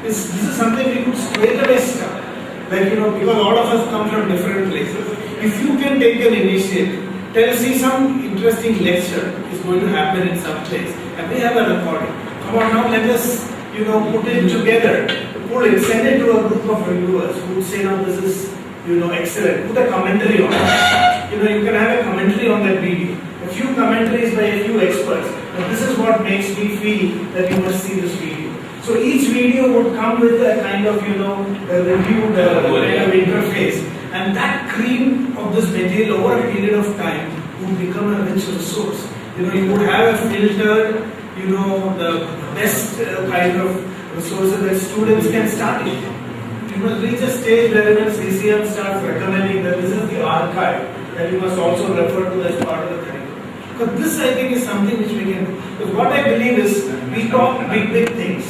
this is something we could straight away start. Like, because all of us come from different places. If you can take an initiative, see some interesting lecture is going to happen in some place, and we have a recording. Come on now, let us, put it together, pull it, send it to a group of reviewers who would say, now this is, excellent. Put a commentary on it. You can have a commentary on that video. A few commentaries by a few experts. Now, this is what makes me feel that you must see this video. So each video would come with a kind of, a reviewed kind of interface. And that cream of this material over a period of time would become a rich resource. You would have a filtered, the best kind of resources that students can start it. You must reach a stage where when CCM starts recommending that this is the archive that you must also refer to as part of the curriculum. But this, I think, is something which we can do. Because what I believe is we talk big things.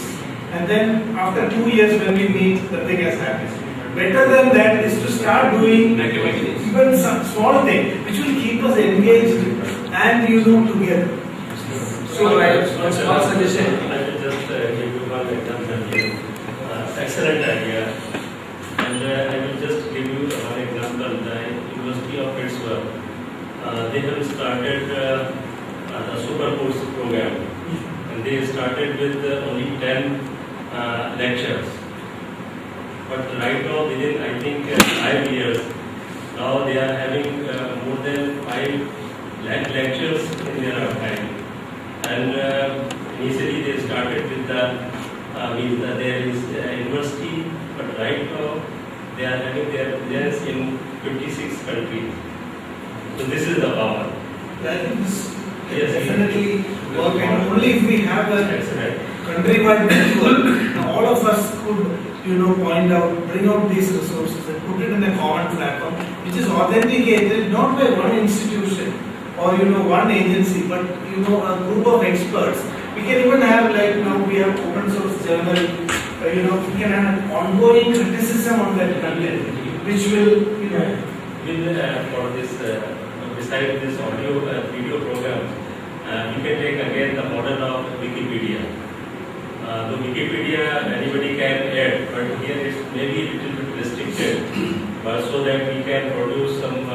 And then after 2 years when we meet, the thing has happened. Better than that is to start doing even some small thing which will keep us engaged and together. So one small suggestion, I will just give you one example. Excellent idea. And I will just give you one example. The University of its work. They have started a super course program, and they started with only 10 lectures. But right now, within I think 5 years, now they are having more than 5 lakh lectures in their archive. And initially they started with there is university, but right now they are having their presence in 56 countries. So this is the power. I think this Yes, definitely work, and only if we have a Excellent. countrywide network, all of us could, point out, bring out these resources and put it in a common platform, which is authenticated not by one institution or one agency, but a group of experts. We can even have we have open source journal. We can have an ongoing criticism on that content, which will For this, besides this audio video program, you can take again the model of Wikipedia. The Wikipedia anybody can add, but here it's maybe a little bit restricted, but so that we can produce some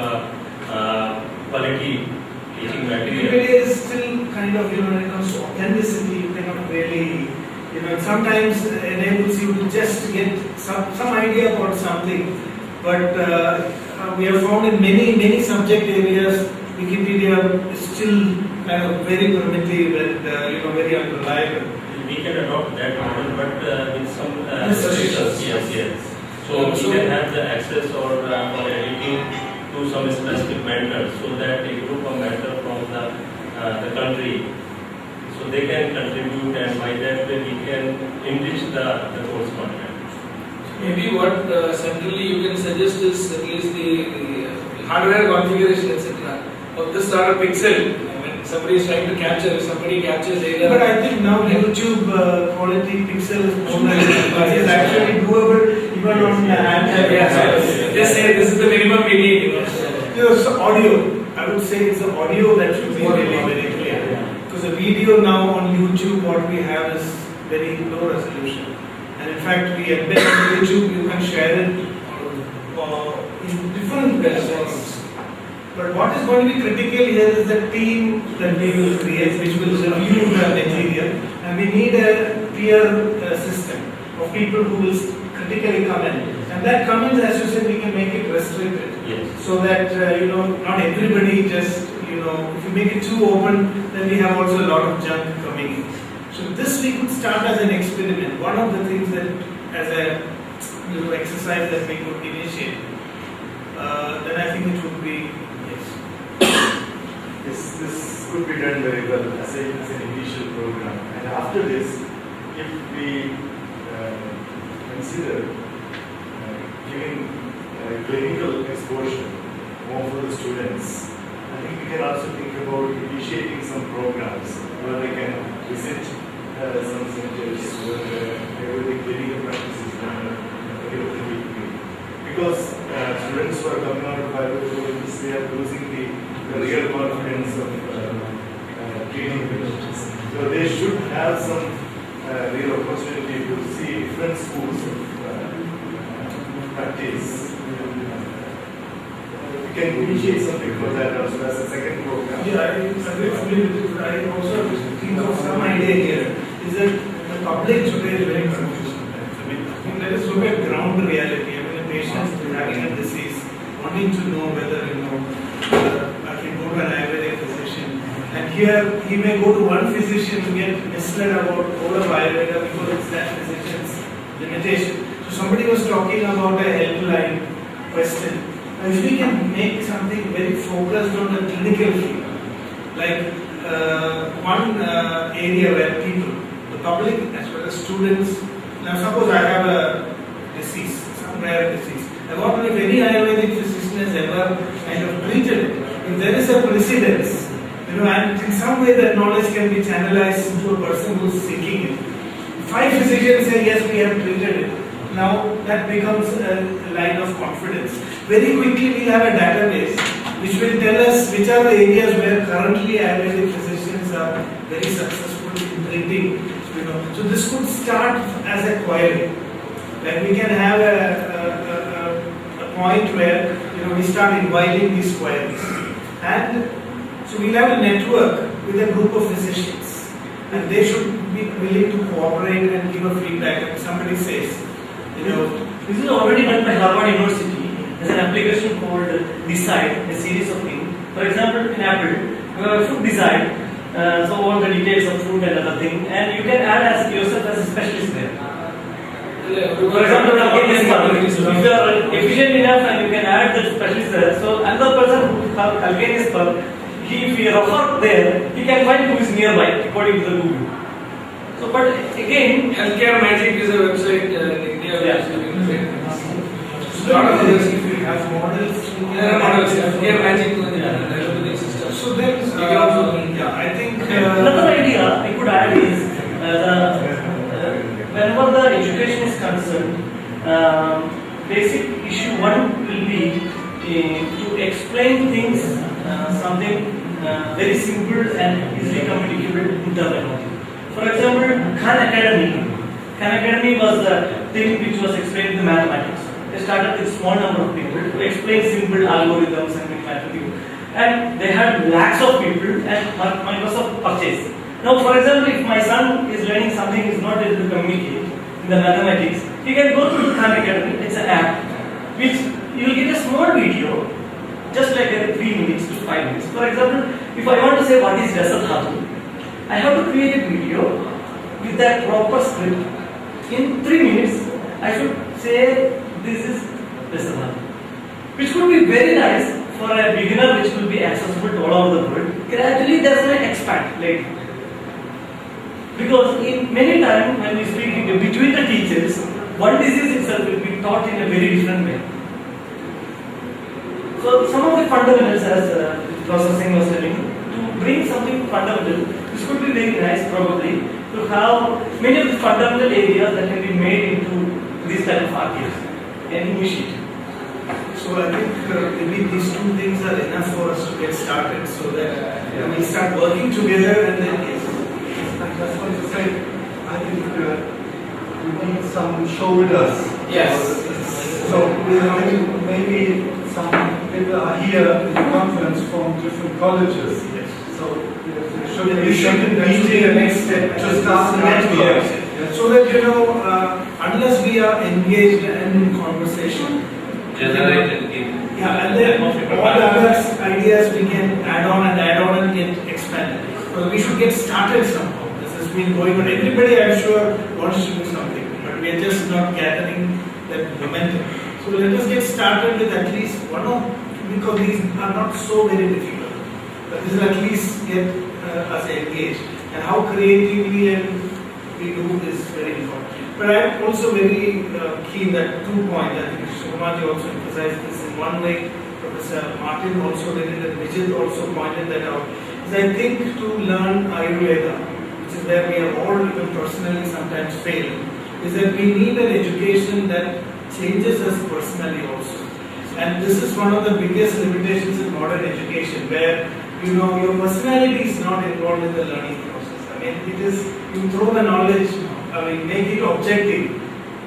quality teaching material. Wikipedia is still kind of, when it comes to authenticity, you cannot really, it sometimes enables you to just get some idea about something. But we have found in many subject areas, Wikipedia is still kind of very primitive and, very unreliable. We can adopt that model, but with some restrictions. Yes. So we can have the access or for editing to some specific mentors, so that a group of mentors from the country, so they can contribute, and by that way we can enrich the course content. Maybe what centrally you can suggest is at least the hardware configuration, etc. of this sort of pixel. When somebody is trying to capture, if somebody captures either. But I think now YouTube quality pixel is more than it is actually doable even on the handheld. Just say this is the minimum we need. So audio, I would say it's the audio that should be really very clear. Because the video now on YouTube, what we have is very low resolution. And in fact, we embed on YouTube, you can share it in different platforms. But what is going to be critical here is the team that we will create, which will review the material. And we need a peer system of people who will critically comment. And that comments, as you said, we can make it restricted. Yes. So that, not everybody just, if you make it too open, then we have also a lot of junk coming in. So this we could start as an experiment. One of the things that, as a exercise that we could initiate, then I think it would be, This could be done very well as an initial program. And after this, if we consider giving clinical exposure more for the students, I think we can also think about initiating some programs where they can visit some centers where the clinical practice is done weekly. Because students who are coming out of Ayurveda, they are losing the real confidence of treating patients. So they should have some real opportunity to see different schools of practice. We can initiate something for that also as a second program. Yeah, I agree fully with you. I also think of some idea here is that the public today is very confused sometimes. I think let us look at ground reality. A patient having a disease, wanting to know whether, I can go to an Ayurvedic physician. And here he may go to one physician and get misled about all of Ayurveda because it's that physician's limitation. So somebody was talking about a helpline question. Now if we can make something very focused on the clinical field, like one area where people, the public as well as students, now suppose I have a disease, some rare disease. I want to know if any Ayurvedic physician has ever kind of treated it. If there is a precedence, and in some way that knowledge can be channelized into a person who is seeking it. 5 physicians say yes, we have treated it. Now that becomes a line of confidence. Very quickly we'll have a database which will tell us which are the areas where currently Ayurvedic physicians are very successful in treating. So this could start as a query. Like we can have a point where we start inviting these queries. And so we'll have a network with a group of physicians, and they should be willing to cooperate and give a feedback. If somebody says, this is already done by Harvard University. There's an application called Decide, a series of things. For example, in Apple, food Decide, so all the details of food and other thing, and you can add as yourself as a specialist there. For example, if you are efficient enough and you can add the specialist there, so another person who has calculus per, if he refer there, he can find who is nearby according to the Google. So, but again, Healthcare Magic is a website in India which is doing the same thing. a lot of others, if you have models, There are models, Healthcare Magic to the system. so then, You can also I think another idea I could add is whenever the education is concerned, basic issue one will be to explain things something very simple and easily communicable in terminology. For example, Khan Academy was the thing which was explained in the mathematics. They started with small number of people to explain simple algorithms and mathematics. And they had lakhs of people and Microsoft purchase. Now, for example, if my son is learning something he is not able to communicate in the mathematics, he can go to Khan Academy. It's an app which you will get a small video, just like 3 minutes to 5 minutes. For example, if I want to say what is Rasal Dhatu, I have to create a video with that proper script. In 3 minutes, I should say this is Rasal Dhatu, which could be very nice for a beginner, which will be accessible to all over the world. Gradually, there's an expand later. Because in many times when we speak between the teachers, one disease itself will be taught in a very different way. So some of the fundamentals, as Professor Singh was telling, to bring something fundamental, this could be very nice probably to have many of the fundamental areas that can be made into this type of archives and initiative. So I think maybe these two things are enough for us to get started, so that we start working together, and then I just want to say, I think we need some shoulders. Yes. So maybe some people are here in the conference from different colleges. Yes. So we should be the next step to start the network. So that unless we are engaged in conversation, Generate and give. yeah, and then all the other ideas we can add on and get expanded. So we should get started somehow. This has been going on. Everybody, I'm sure, wants to do something, but we are just not gathering that momentum. So let us get started with at least one or because these are not so very difficult. But this will at least get us engaged. And how creatively we do is very important. But I am also very keen that 2 points. I think Shomaji also emphasized this in one way. Professor Martin also did it, and Vijit also pointed that out. Is I think to learn Ayurveda, which is where we have all even personally sometimes failed, is that we need an education that changes us personally also. And this is one of the biggest limitations in modern education, where your personality is not involved in the learning process. I mean, it is you throw the knowledge. Make it objective,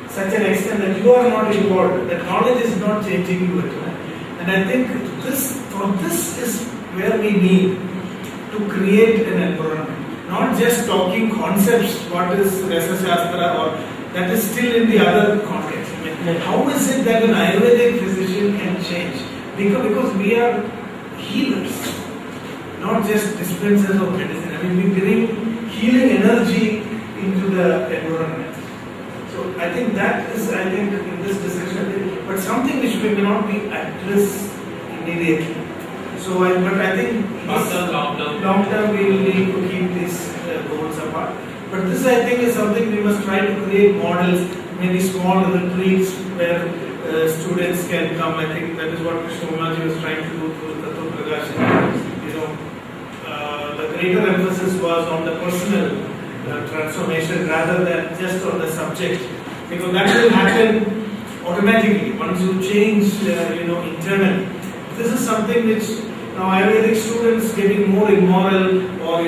such an extent that you are not involved, that knowledge is not changing you at all. And I think this is where we need to create an environment, not just talking concepts, what is Rasa Shastra, or that is still in the other context. I mean, how is it that an Ayurvedic physician can change? Because we are healers, not just dispensers of medicine. I mean, we bring healing energy into the environment. So I think that is, in this discussion, but something which we may not be addressed immediately. So, but I think long term we will need to keep these goals apart. But this, I think, is something we must try to create models, maybe small retreats where students can come. I think that is what Shomaji was trying to do through Tattva Prakash. The greater emphasis was on the personal transformation rather than just on the subject, because that will happen automatically once you change internally. This is something which now Ayurvedic students getting more immoral or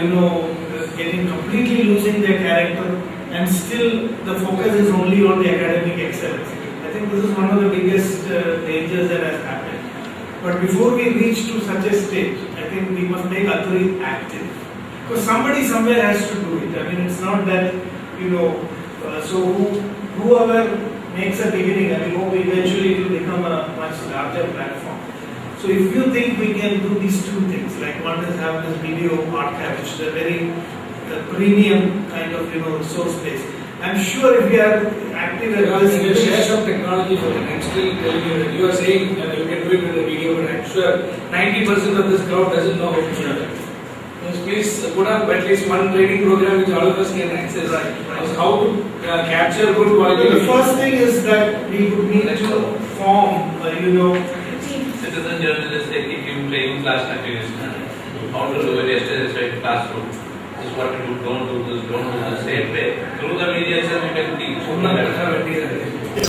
getting completely losing their character, and still the focus is only on the academic excellence. I think this is one of the biggest dangers that has happened. But before we reach to such a stage, I think we must make ATRI active. Because somebody somewhere has to do it. I mean, it's not that, whoever makes a beginning, I mean, hope eventually it will become a much larger platform. So if you think we can do these two things, like one is have this video archive, which is a very premium kind of, resource base. I'm sure if we are active at this, we will share some technology for them. I'm still telling you that you are saying that you can do it with a video, but I'm sure 90% of this crowd doesn't know how to do that. Please put up at least one training program which all of us can access. Right. How to capture good quality. The first thing is that we would need to form, Citizen journalists, they keep giving training class continuously. How to do it yesterday's right classroom. This is what to do, don't do this, don't do the same way. Through the media itself, you can teach.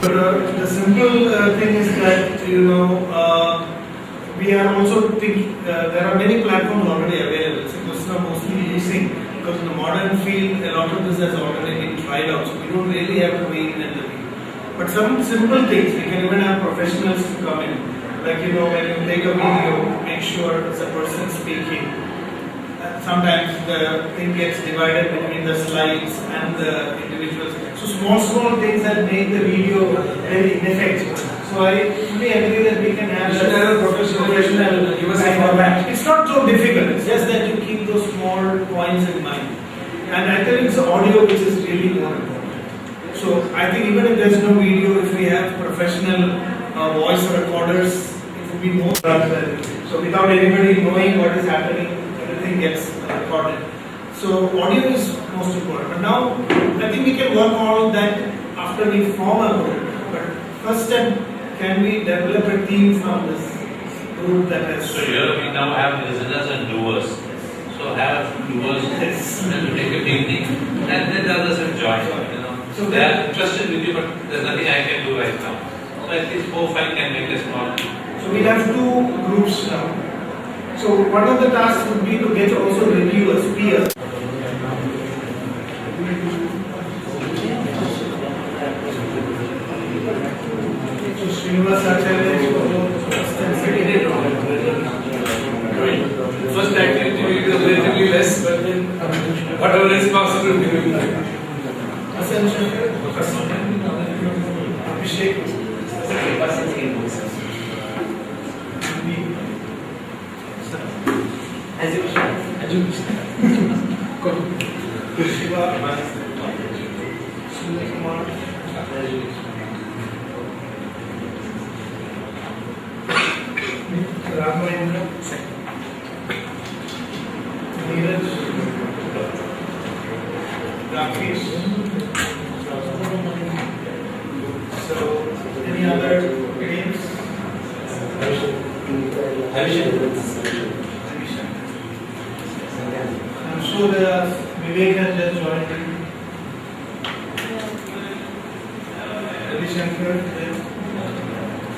But the simple thing is that, we are also thinking, there are many platforms already available. It's a question of mostly using, because in the modern field, a lot of this has already been tried out, so we don't really have to reinvent the wheel. But some simple things, we can even have professionals to come in. Like, when you take a video, make sure it's a person speaking. Sometimes the thing gets divided between the slides and the individuals. So small things that make the video very ineffective. So I fully agree that we can have a professional give us a format. It's not so difficult, it's just that you keep those small points in mind. And I think it's audio which is really more important. So I think even if there's no video, if we have professional voice recorders, it would be more transparent. So without anybody knowing what is happening, everything gets recorded. So audio is most important. But now I think we can work all that after we form a group. But first step, can we develop a team from this group that has... So here we now have listeners and doers. So have doers and take a beginning and then the others will join. So they are interested with you, but there's nothing I can do right now. So at least 4 or 5 can make a small. So we have 2 groups now. So one of the tasks would be to get also reviewers, peers. So Srinivas Acharya is First activity is relatively less, but then whatever is possible we will do. Abhishek. Shiva. Kumar. Raghvendra. Neeraj. Rakesh. So, any other names? I'm sure Vivek has just joined in. Ravi Shankar.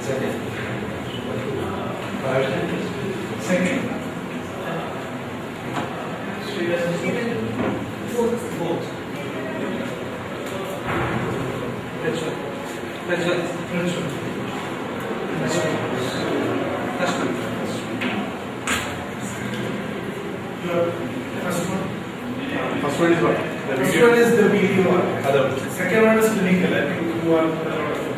Second. Fourth. That's right. Your first one? First one is what? First one is the video one. Second one is clinical. I think you are a lot of it.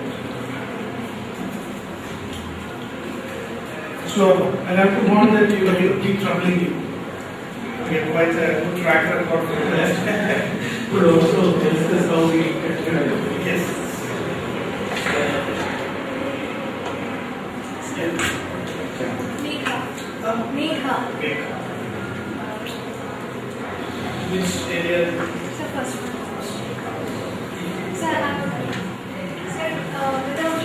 So I have to warn that you will keep troubling you. We have quite a good track record for that. But also discuss how we continue. Yes. Megha. Which area? Sir, first one. Sir, without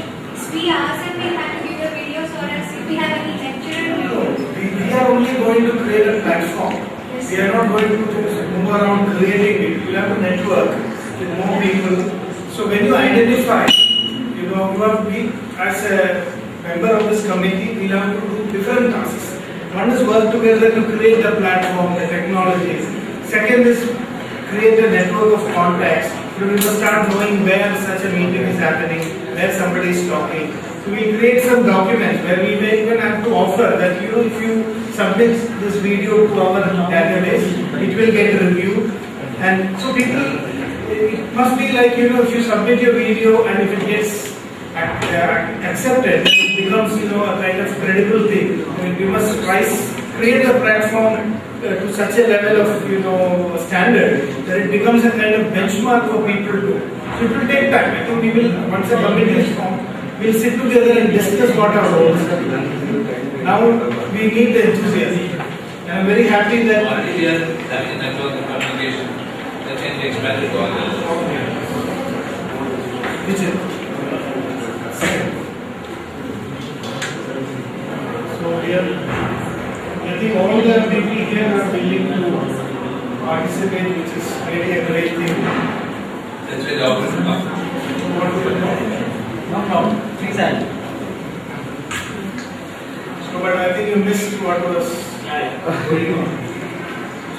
we ourselves we have to give the videos, or else if we have any lecturer. No, we are only going to create a platform. Yes. We are not going to move around creating it. We have to network with more people. So when you identify, you have to be, as a member of this committee, we have to do different tasks. One is work together to create the platform, the technologies. Second is create a network of contacts. You will start knowing where such a meeting is happening, where somebody is talking. So we create some documents where we may even have to offer that, if you submit this video to our database, it will get reviewed. And so people, it must be like, if you submit your video and if it gets accepted, it becomes, a kind of credible thing. I mean, we must create a platform to such a level of, standard that it becomes a kind of benchmark for people to. So it will take time. I think we will, once a committee is formed, we'll sit together and discuss what our roles are. Now we need the enthusiasm. And I'm very happy that already we are having a network of communication that can be expanded to others. which is so I think all the people here are willing to participate, which is really a great thing. That's where the opportunity No problem. Please add. So, but I think you missed what was going on.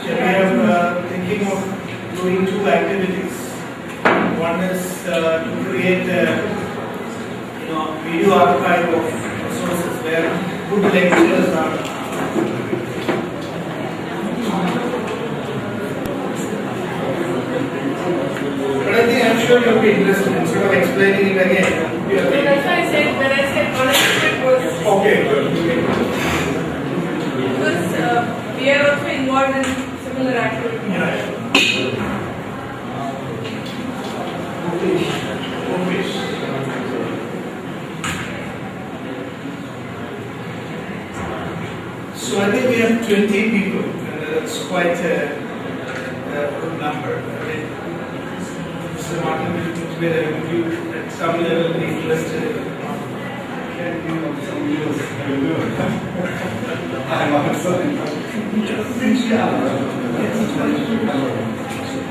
So we are thinking of doing two activities. One is to create a video archive of resources where good lectures are. But I think I'm sure you'll be interested instead of explaining it again. So that's why I said, when I said participate was Okay, good. because we are also involved in similar activities. So I think we have 20 people, and that's quite a good number. I mean, Mr. Martin will consider you at some level be interested in. Can you some news? I'm also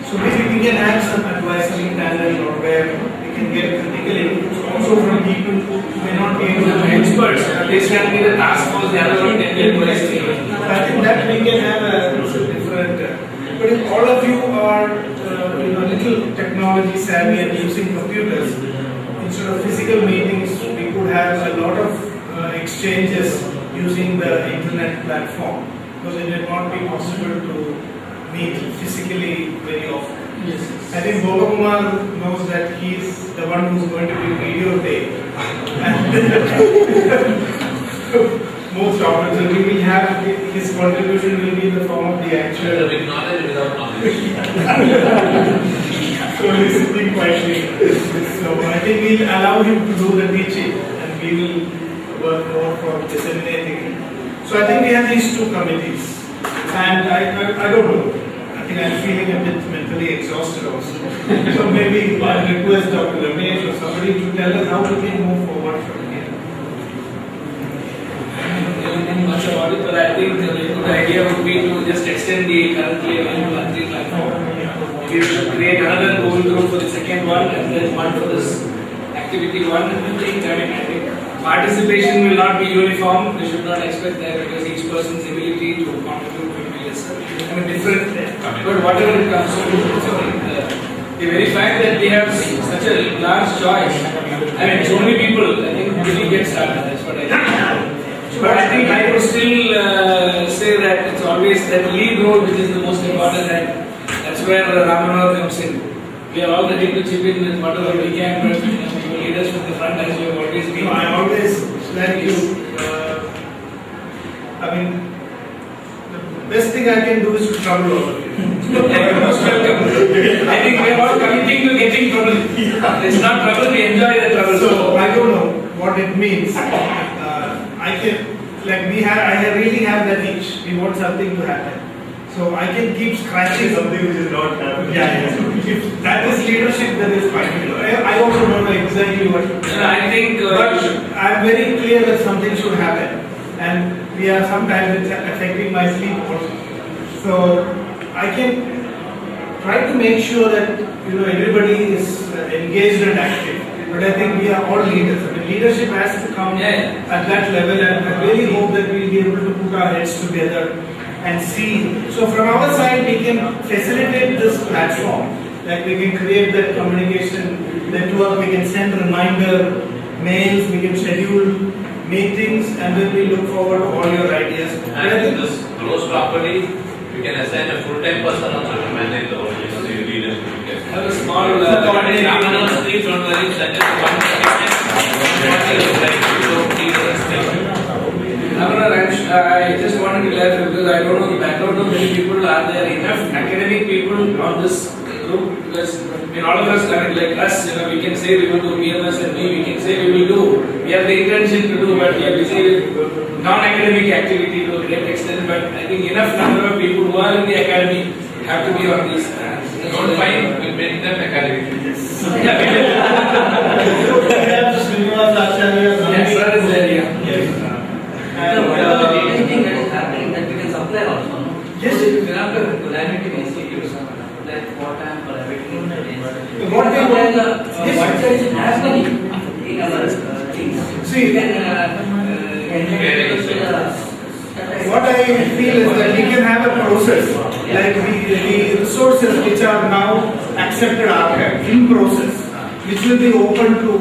So maybe we can have some advisory panel or where we can get critical input also from people who may not be able to be experts. This can be the task force, the other one can be advisory. I think that we can have a different. But if all of you are little technology savvy and using computers, instead of physical meetings, we could have a lot of exchanges using the internet platform, because it may not be possible to meet physically very often. Yes. I think Gopakumar knows that he's the one who's going to be videotaped. Most often, so we will have his contribution will be in the form of the actual. With knowledge without knowledge. So he's sitting quietly. So I think we'll allow him to do the teaching and we will work more for disseminating it. So I think we have these two committees. And I don't know. I think I'm feeling a bit mentally exhausted also. So maybe I'll request Dr. Ramesh or somebody to tell us how we can move forward from here. Much about it, but I think the good idea would be to just extend the currently available ATRI platform. We should create another Google group for the second one and then one for this activity one. And I think participation will not be uniform. We should not expect that because each person's ability to contribute will be lesser. I mean different, but whatever it comes to, the very fact that we have such a large choice, I mean so many people, I think really get started. That's what I think. But I think I would still say that it's always that lead role which is the most important, and that's where Ramanath comes in. We are all ready to chip in with whatever we can, but you lead us from the front as you have always been. I always like you. I mean, the best thing I can do is to trouble all of you. You're most welcome. I think we are all committing to getting trouble. It's not trouble, we enjoy the trouble. So I don't know what it means. I can, I really have that itch. We want something to happen. So I can keep scratching something which is not happening. Yeah. So if that is leadership, then it's fine. I also don't know exactly what to do. I think, but I'm very clear that something should happen, and we are sometimes it's affecting my sleep also. So I can try to make sure that everybody is engaged and active. But I think we are all leaders. I mean, leadership has to come at that level, and I really hope that we'll be able to put our heads together and see. So from our side, we can facilitate this platform. Like we can create that communication network, we can send reminder, mails, we can schedule meetings, and then we look forward to all your ideas. And in this close property, we can assign a full-time person also to manage the whole leadership. Have a small Don't worry, such as I just wanted to clarify because I don't know the background of many people. Are there enough academic people on this group? Because in all of us, I mean, like us, we can say we will do BMS and we can say we will do. We have the intention to do, but we are busy with non-academic activity to a great extent. But I think enough number of people who are in the academy have to be on these. Don't find, we'll make them academic. Yes, sir, is there, yeah. So whatever the latest thing that is happening that we can supply also, no? Yes. So if you have the collaborative institutes, like what I am collaborating with, What we want- what is happening in our things. See, We can what I feel is that we can have a process, like the resources which are now accepted archive in process, which will be open to,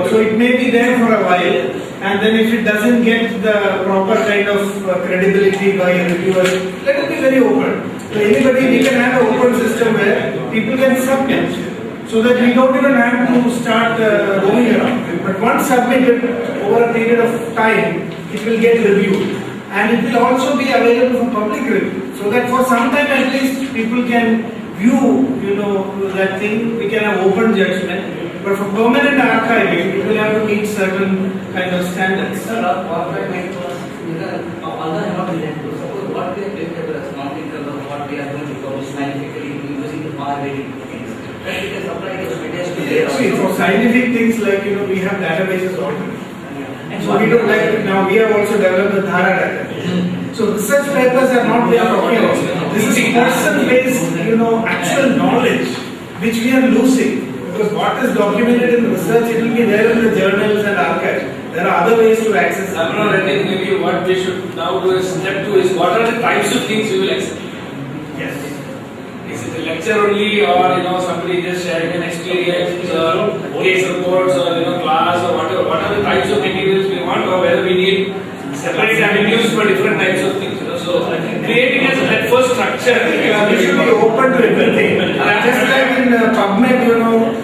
so it may be there for a while, and then if it doesn't get the proper kind of credibility by reviewers, let it be very open. So anybody, we can have an open system where people can submit, so that we don't even have to start roaming around. But once submitted, over a period of time, it will get reviewed. And it will also be available for public review, so that for some time at least people can view, that thing, we can have open judgment. But for permanent archiving, it will have to meet certain kind of standards. Sir, what I meant was, although I am not related to, suppose what we are doing as accounting terms of what we are going to publish scientifically using the power-ready things, that we can supply those materials to their See, for scientific things like, we have databases already. And so we don't like, now we have also developed the Dhara database. So research papers are not we are talking about. This is person-based, actual knowledge, which we are losing. Because what is documented in research, it will be there in the journals and archives. There are other ways to access it. I think maybe what we should now do is step 2 is what are the types of things we will accept? Yes. Is it a lecture only, or somebody just sharing an experience, or case reports, or class, or whatever? What are the types of materials we want, or whether we need separate avenues for different types of things? So creating that first structure. We should be open to everything. Just like in PubMed,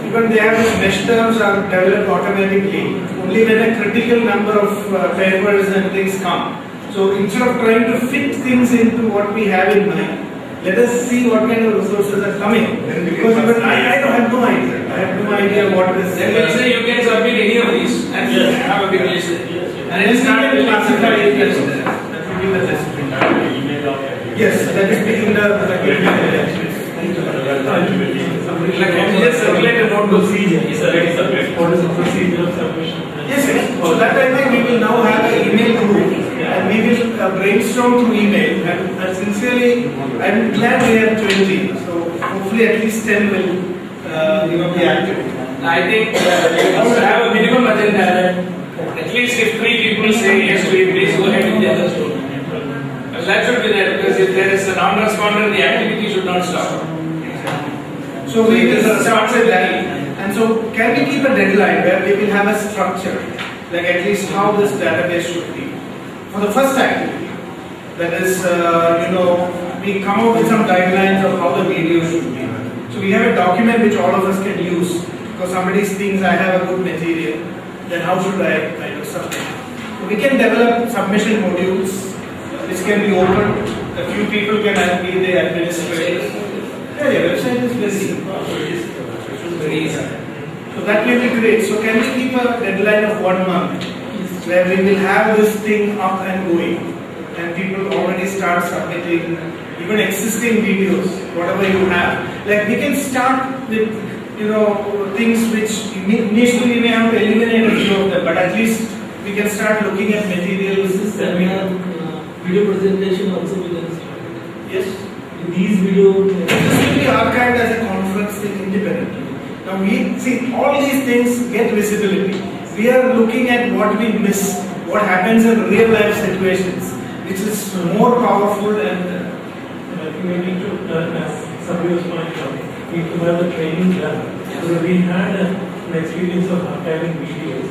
even they have these mesh terms are developed automatically. Only when a critical number of papers and things come. So instead of trying to fit things into what we have in mind, let us see what kind of resources are coming. Because even I have no idea. I have no idea what is. Then we'll say you can submit any of these and have a big list. And then start to classify it as that will be the list. Yes, that is being the Can you just circulate a note procedure? What is the procedure of submission? Yes, yes. So that I think we will now have an email group and we will brainstorm through email. And sincerely, I'm glad we have 20. So hopefully at least 10 will be active. I think we should have a minimum agenda. At least if 3 people say yes to it, please go ahead with the others too. That should be there, because if there is a non-responder, the activity should not stop. So we will start with that. And so can we keep a deadline where we will have a structure, like at least how this database should be? For the first activity, that is, we come up with some guidelines of how the video should be. So we have a document which all of us can use, because somebody thinks I have a good material, then how should I kind of submit? So we can develop submission modules, which can be open. A few people can be the administrators. Yeah, website is very easy. So that will be great. So can we keep a deadline of 1 month where we will have this thing up and going, and people already start submitting even existing videos, whatever you have. Like we can start with things which initially we may have to eliminate a few of them, but at least we can start looking at materials that we have. Video presentation also will be started. Yes. These video. This will be archived as a conference thing independently. Now we see all these things get visibility. We are looking at what we miss, what happens in real life situations, which is more powerful and. I think we need to, as Sabir's point out, we need to have a training done. So we had a an experience of archiving videos.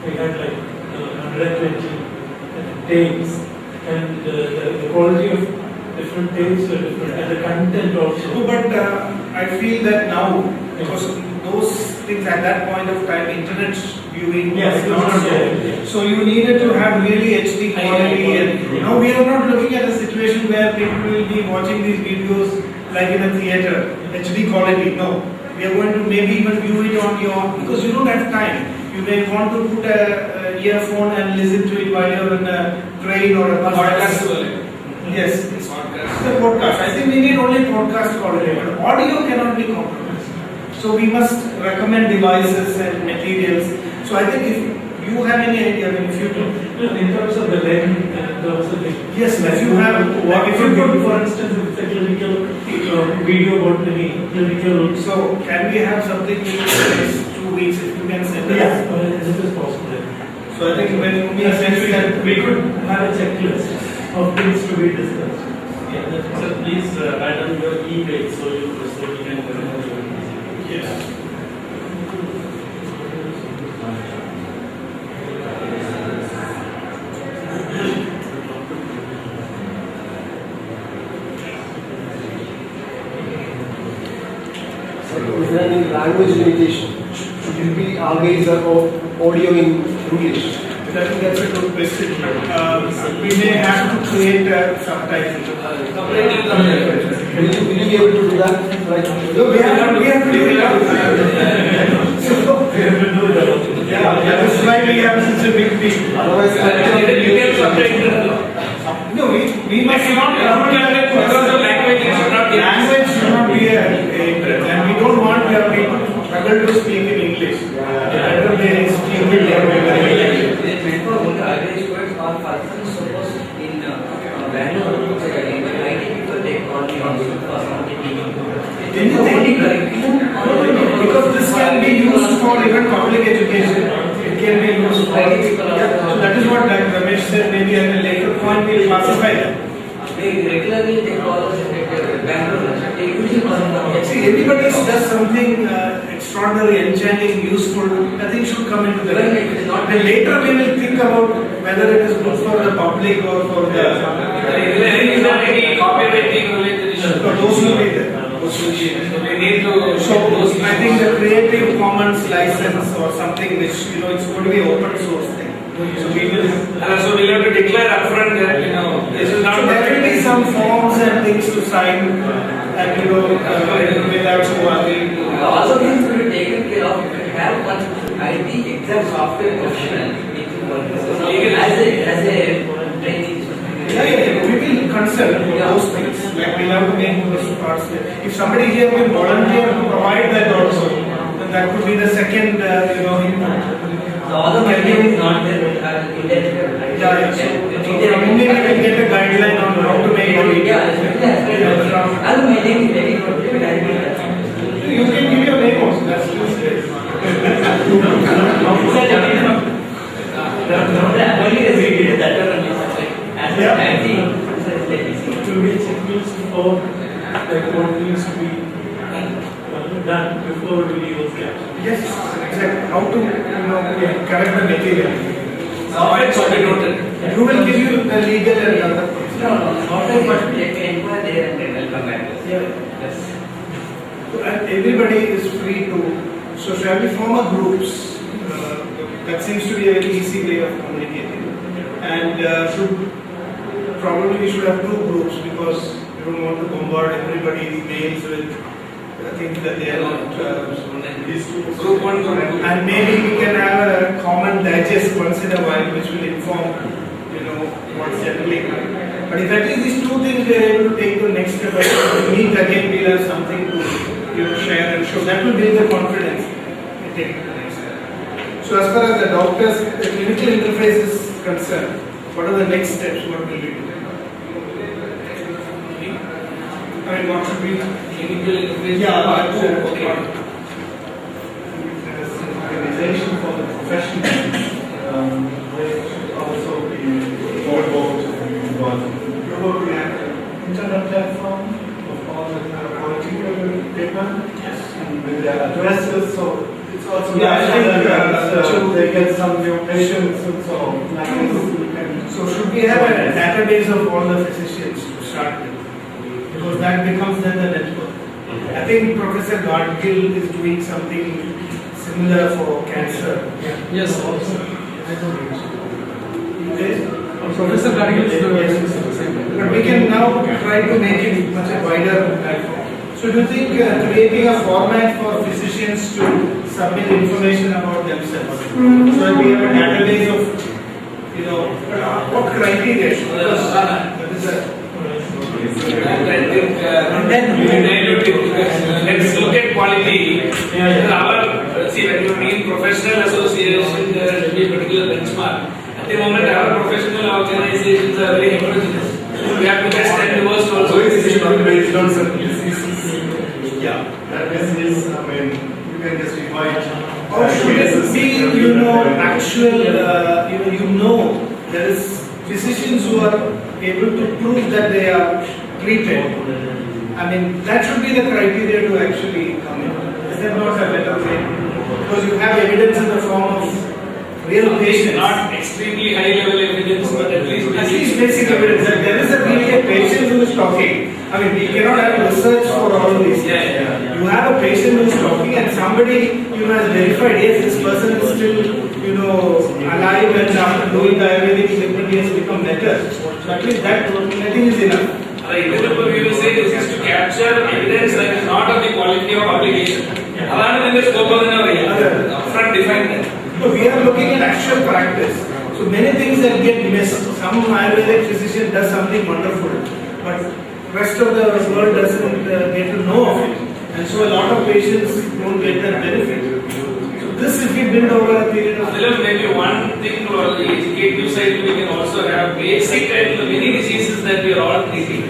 We had like 120 tapes, and the quality of different tapes were different, and the content also. No, but I feel that now, because those things at that point of time, internet viewing was not there. So you needed to have really HD quality. And now we are not looking at a situation where people will be watching these videos like in a theater, HD quality. No, we are going to maybe even view it on your, because you don't have time. You may want to put a earphone and listen to it while you're in a train or a bus. Podcast. Yes, it's a podcast. I think we need only podcast quality, but audio cannot be compromised. So we must recommend devices and materials. So I think if you have any idea, I mean, if you in terms of the lens, in terms of the yes, if you have, like if you could, for instance, if it's a clinical video about any clinical. So can we have something in the next 2 weeks if you can send us? Yes, this is possible. So I think when we we could have a checklist of things to be discussed. Yeah, so please write on your email so we can remember your email. Yes. Is there any language limitation? Should it be always audio in English? I think that's a good question. We may have to create subtitles. Will you be able to do that? Like, no, we have to do it. Yeah, that's why we have such a big team. Otherwise, no, we must not because of language should not be should not be and we don't want people to struggle to speak in English. Better they speak in their because this can be used for even public education. It can be used for. So that is what Ramesh said. Maybe at a later point we'll classify them. Regularly they call us Bangalore. They usually call us. See, everybody does something extraordinary, enchanting, useful. Nothing should come into the. Then later we will think about whether it is good for the public or for the. There is not any copywriting related issue. No, those will be there. We need to So I think the Creative Commons license or something which it's going to be open source thing. So we will. so we'll have to declare upfront that this is not. So there will be some forms and things to sign, and without so Also, things will be taken care of. If you have one IT exam software professional, as a training. Yeah, we will consult those things. Like we have to make those parts. If somebody here will volunteer to provide that also, then that could be the second, input. The other material is not there, but Yeah, so maybe we can get a guideline on how to make it. I'll maintain very good. You can give your memos. That's just it. It will be a checklist for like what needs to be done before videos capture. Yes, exactly. How to correct the material. Software be noted. Who will give you the legal and other things? No, software must be inquire there and then will come back. Yes. And everybody is free to. So shall we form a groups? That seems to be a very easy way of communicating. And probably we should have 2 groups because we don't want to bombard everybody's mails with things that they are not. Group 1, and maybe we can have a common digest once in a while, which will inform, what's generally going. But if at least these 2 things we are able to take to the next step, we meet again, we'll have something to share and show. That will build the confidence and take it to the next step. So as far as the doctors, the clinical interface is concerned, what are the next steps? What will we do? I mean, what should we do? clinical interface. Yeah, okay. Organization for the professionals will also be involved. Probably have an internet platform of all the political paper and with their addresses, so it's also Yeah, I think, so they get some new patients and so on. Like this. So should we have a database of all the physicians to start with? Because that becomes then the network. I think Professor Godgill is doing something similar for cancer. Yes, also. Yes. Professor Gargill is But we can now try to make it much a wider platform. So do you think creating a format for physicians to submit information about themselves? So that we have a database of, what criteria? Because that is a and then we dilute it because let's look at quality. See, when you mean professional association, there should be a particular benchmark. At the moment, our professional organizations are very heterogeneous. We have to test and reverse also. It should be based on certain diseases. Yeah, that is, you can just invite. Or should it be, actual, there is physicians who are able to prove that they are treated. I mean, that should be the criteria to actually come in. Is that not a better way? Because you have evidence in the form of real patients. Not extremely high level evidence, but at least basic evidence that there is a really patient who is talking. I mean, we cannot have research for all of these. You have a patient who is talking and somebody has verified, yes, this person is still, alive and after doing the Ayurvedic treatment he has become better. So at least that I think is enough. Right, we will say this is to capture evidence that is not of the quality of application. Along with the scope of the upfront defined that. So we are looking at actual practice. So many things that get missed. Some Ayurvedic physician does something wonderful, but rest of the world doesn't get to know of it. And so a lot of patients don't get that benefit. So this if we build over a period of maybe one thing for the educative side, we can also have basic and the many diseases that we are all treating.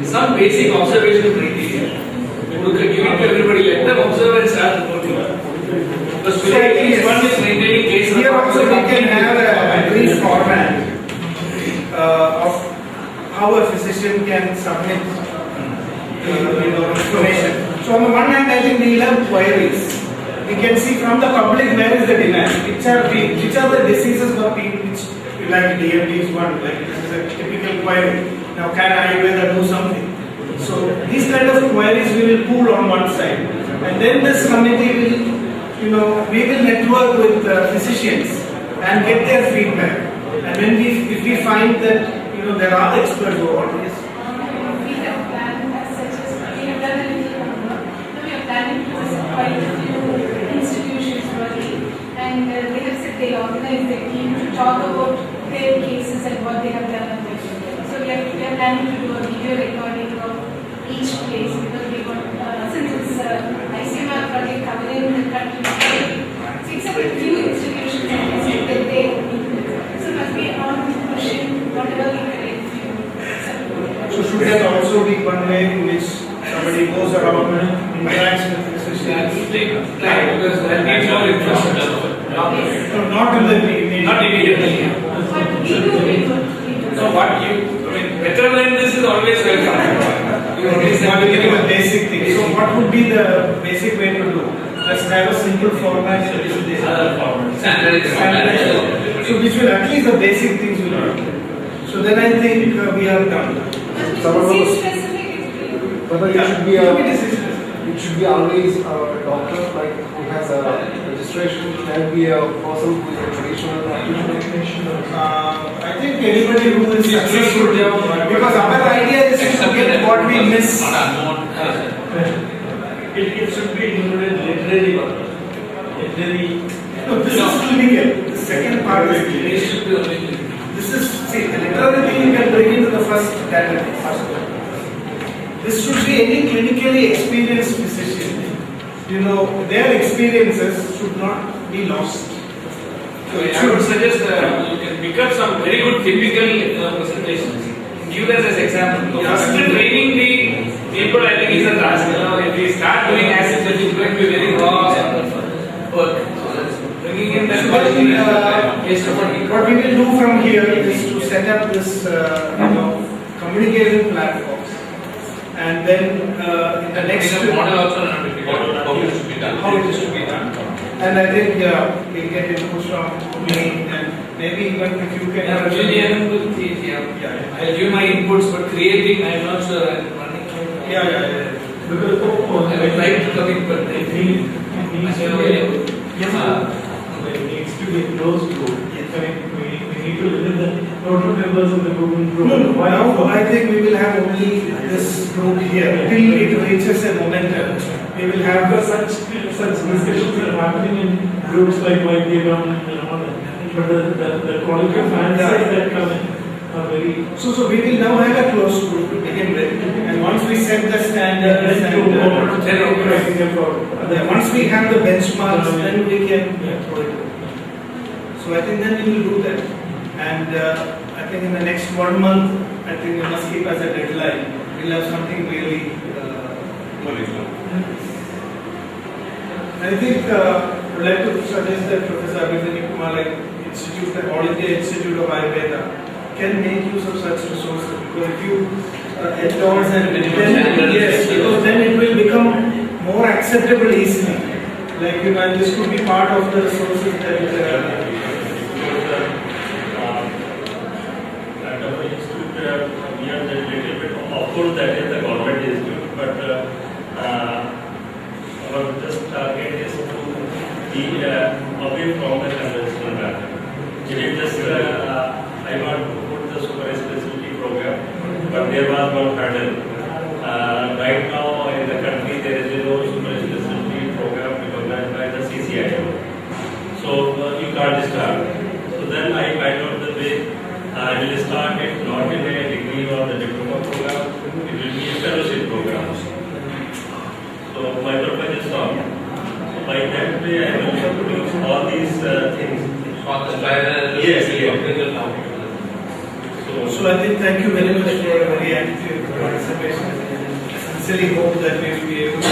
Some basic observation criteria. We could give it to everybody, let them observe and start reporting. Because today one is maintaining case. Here also we can have a brief format of how a physician can submit information. So on the one hand, I think we have queries. We can see from the public where is the demand, which are the diseases for people which like DMD is one, like this is a typical query. Now can Ayurveda do something? So these kind of queries we will pool on one side, and then this committee will, we will network with physicians and get their feedback. And when if we find that there are experts who are always. We have planned as such as we have done a little homework. We are planning to visit quite a few institutions working, and they have said they organize their team to talk about their cases and what they have done. So we are planning to do a video recording of each place because we got since it's ICMR project covering the country, so except a few institutions that they so must be on pushing whatever we can. So should that also be one way in which somebody goes around and interacts with physicians? Because that needs more infrastructure. No, not in the immediate. Not immediately. So what better than this is always welcome. It's not even the basic thing. So what would be the basic way to do? Let's have a simple format. Standardized. So which will at least the basic things will do. So then I think we have done. It should be always a doctor like who has a registration. It can be a person who is a traditional practitioner. I think anybody who is successful, because our idea is to get what we miss. It should be included literary work. No, this is clinical. The second part is clinical. This is, see, the literary thing you can bring into the first database. This should be any clinically experienced physician. Their experiences should not be lost. So I would suggest you can pick up some very good typical presentations. Give us as example. First training the people, I think is a task. If we start doing as such, it's going to be very raw work. Bringing in that what we will do from here is to set up this, communication platforms. And then in the next model also not difficult. How it is to be done. How it is to be done. And I think we'll get input from me and maybe even if you can. Yeah, really, I will see it, yeah. I'll give my inputs, but creating, I'm not sure I'm running. Yeah. Because I would like to come in, but I think it needs to be a closed group. I mean, we need to limit the total members of the group. No, now I think we will have only this group here till it reaches a momentum. We will have Because such discussions are happening in groups like Vaidyagram and all that. But the quality of answers that come in are very. So we will now have a closed group to begin with, and once we set the standards and once we have the benchmarks, then we can throw it. So I think then we will do that, and I think in the next 1 month, I think we must keep as a deadline. We'll have something really. I think I would like to suggest that Professor Abhijit Kumar, like Institute, the All India Institute of Ayurveda, can make use of such resources, because if you endorse and then, yes, because then it will become more acceptable easily. Like and this could be part of the resources that. At our institute, we are a little bit. Of course, that is the government institute, but our just target is to be away from the conventional method. It is just I want to put the super specialty program, but there was one hurdle. Right now in the country there is no super specialty program recognized by the CCI. So you can't start. So then I find out the way I will start it not in a degree or the diploma program, it will be a fellowship program. So my purpose is solved. So by that way I will produce all these things. Yes. So I think thank you very much for a very active participation. I sincerely hope that we will be able to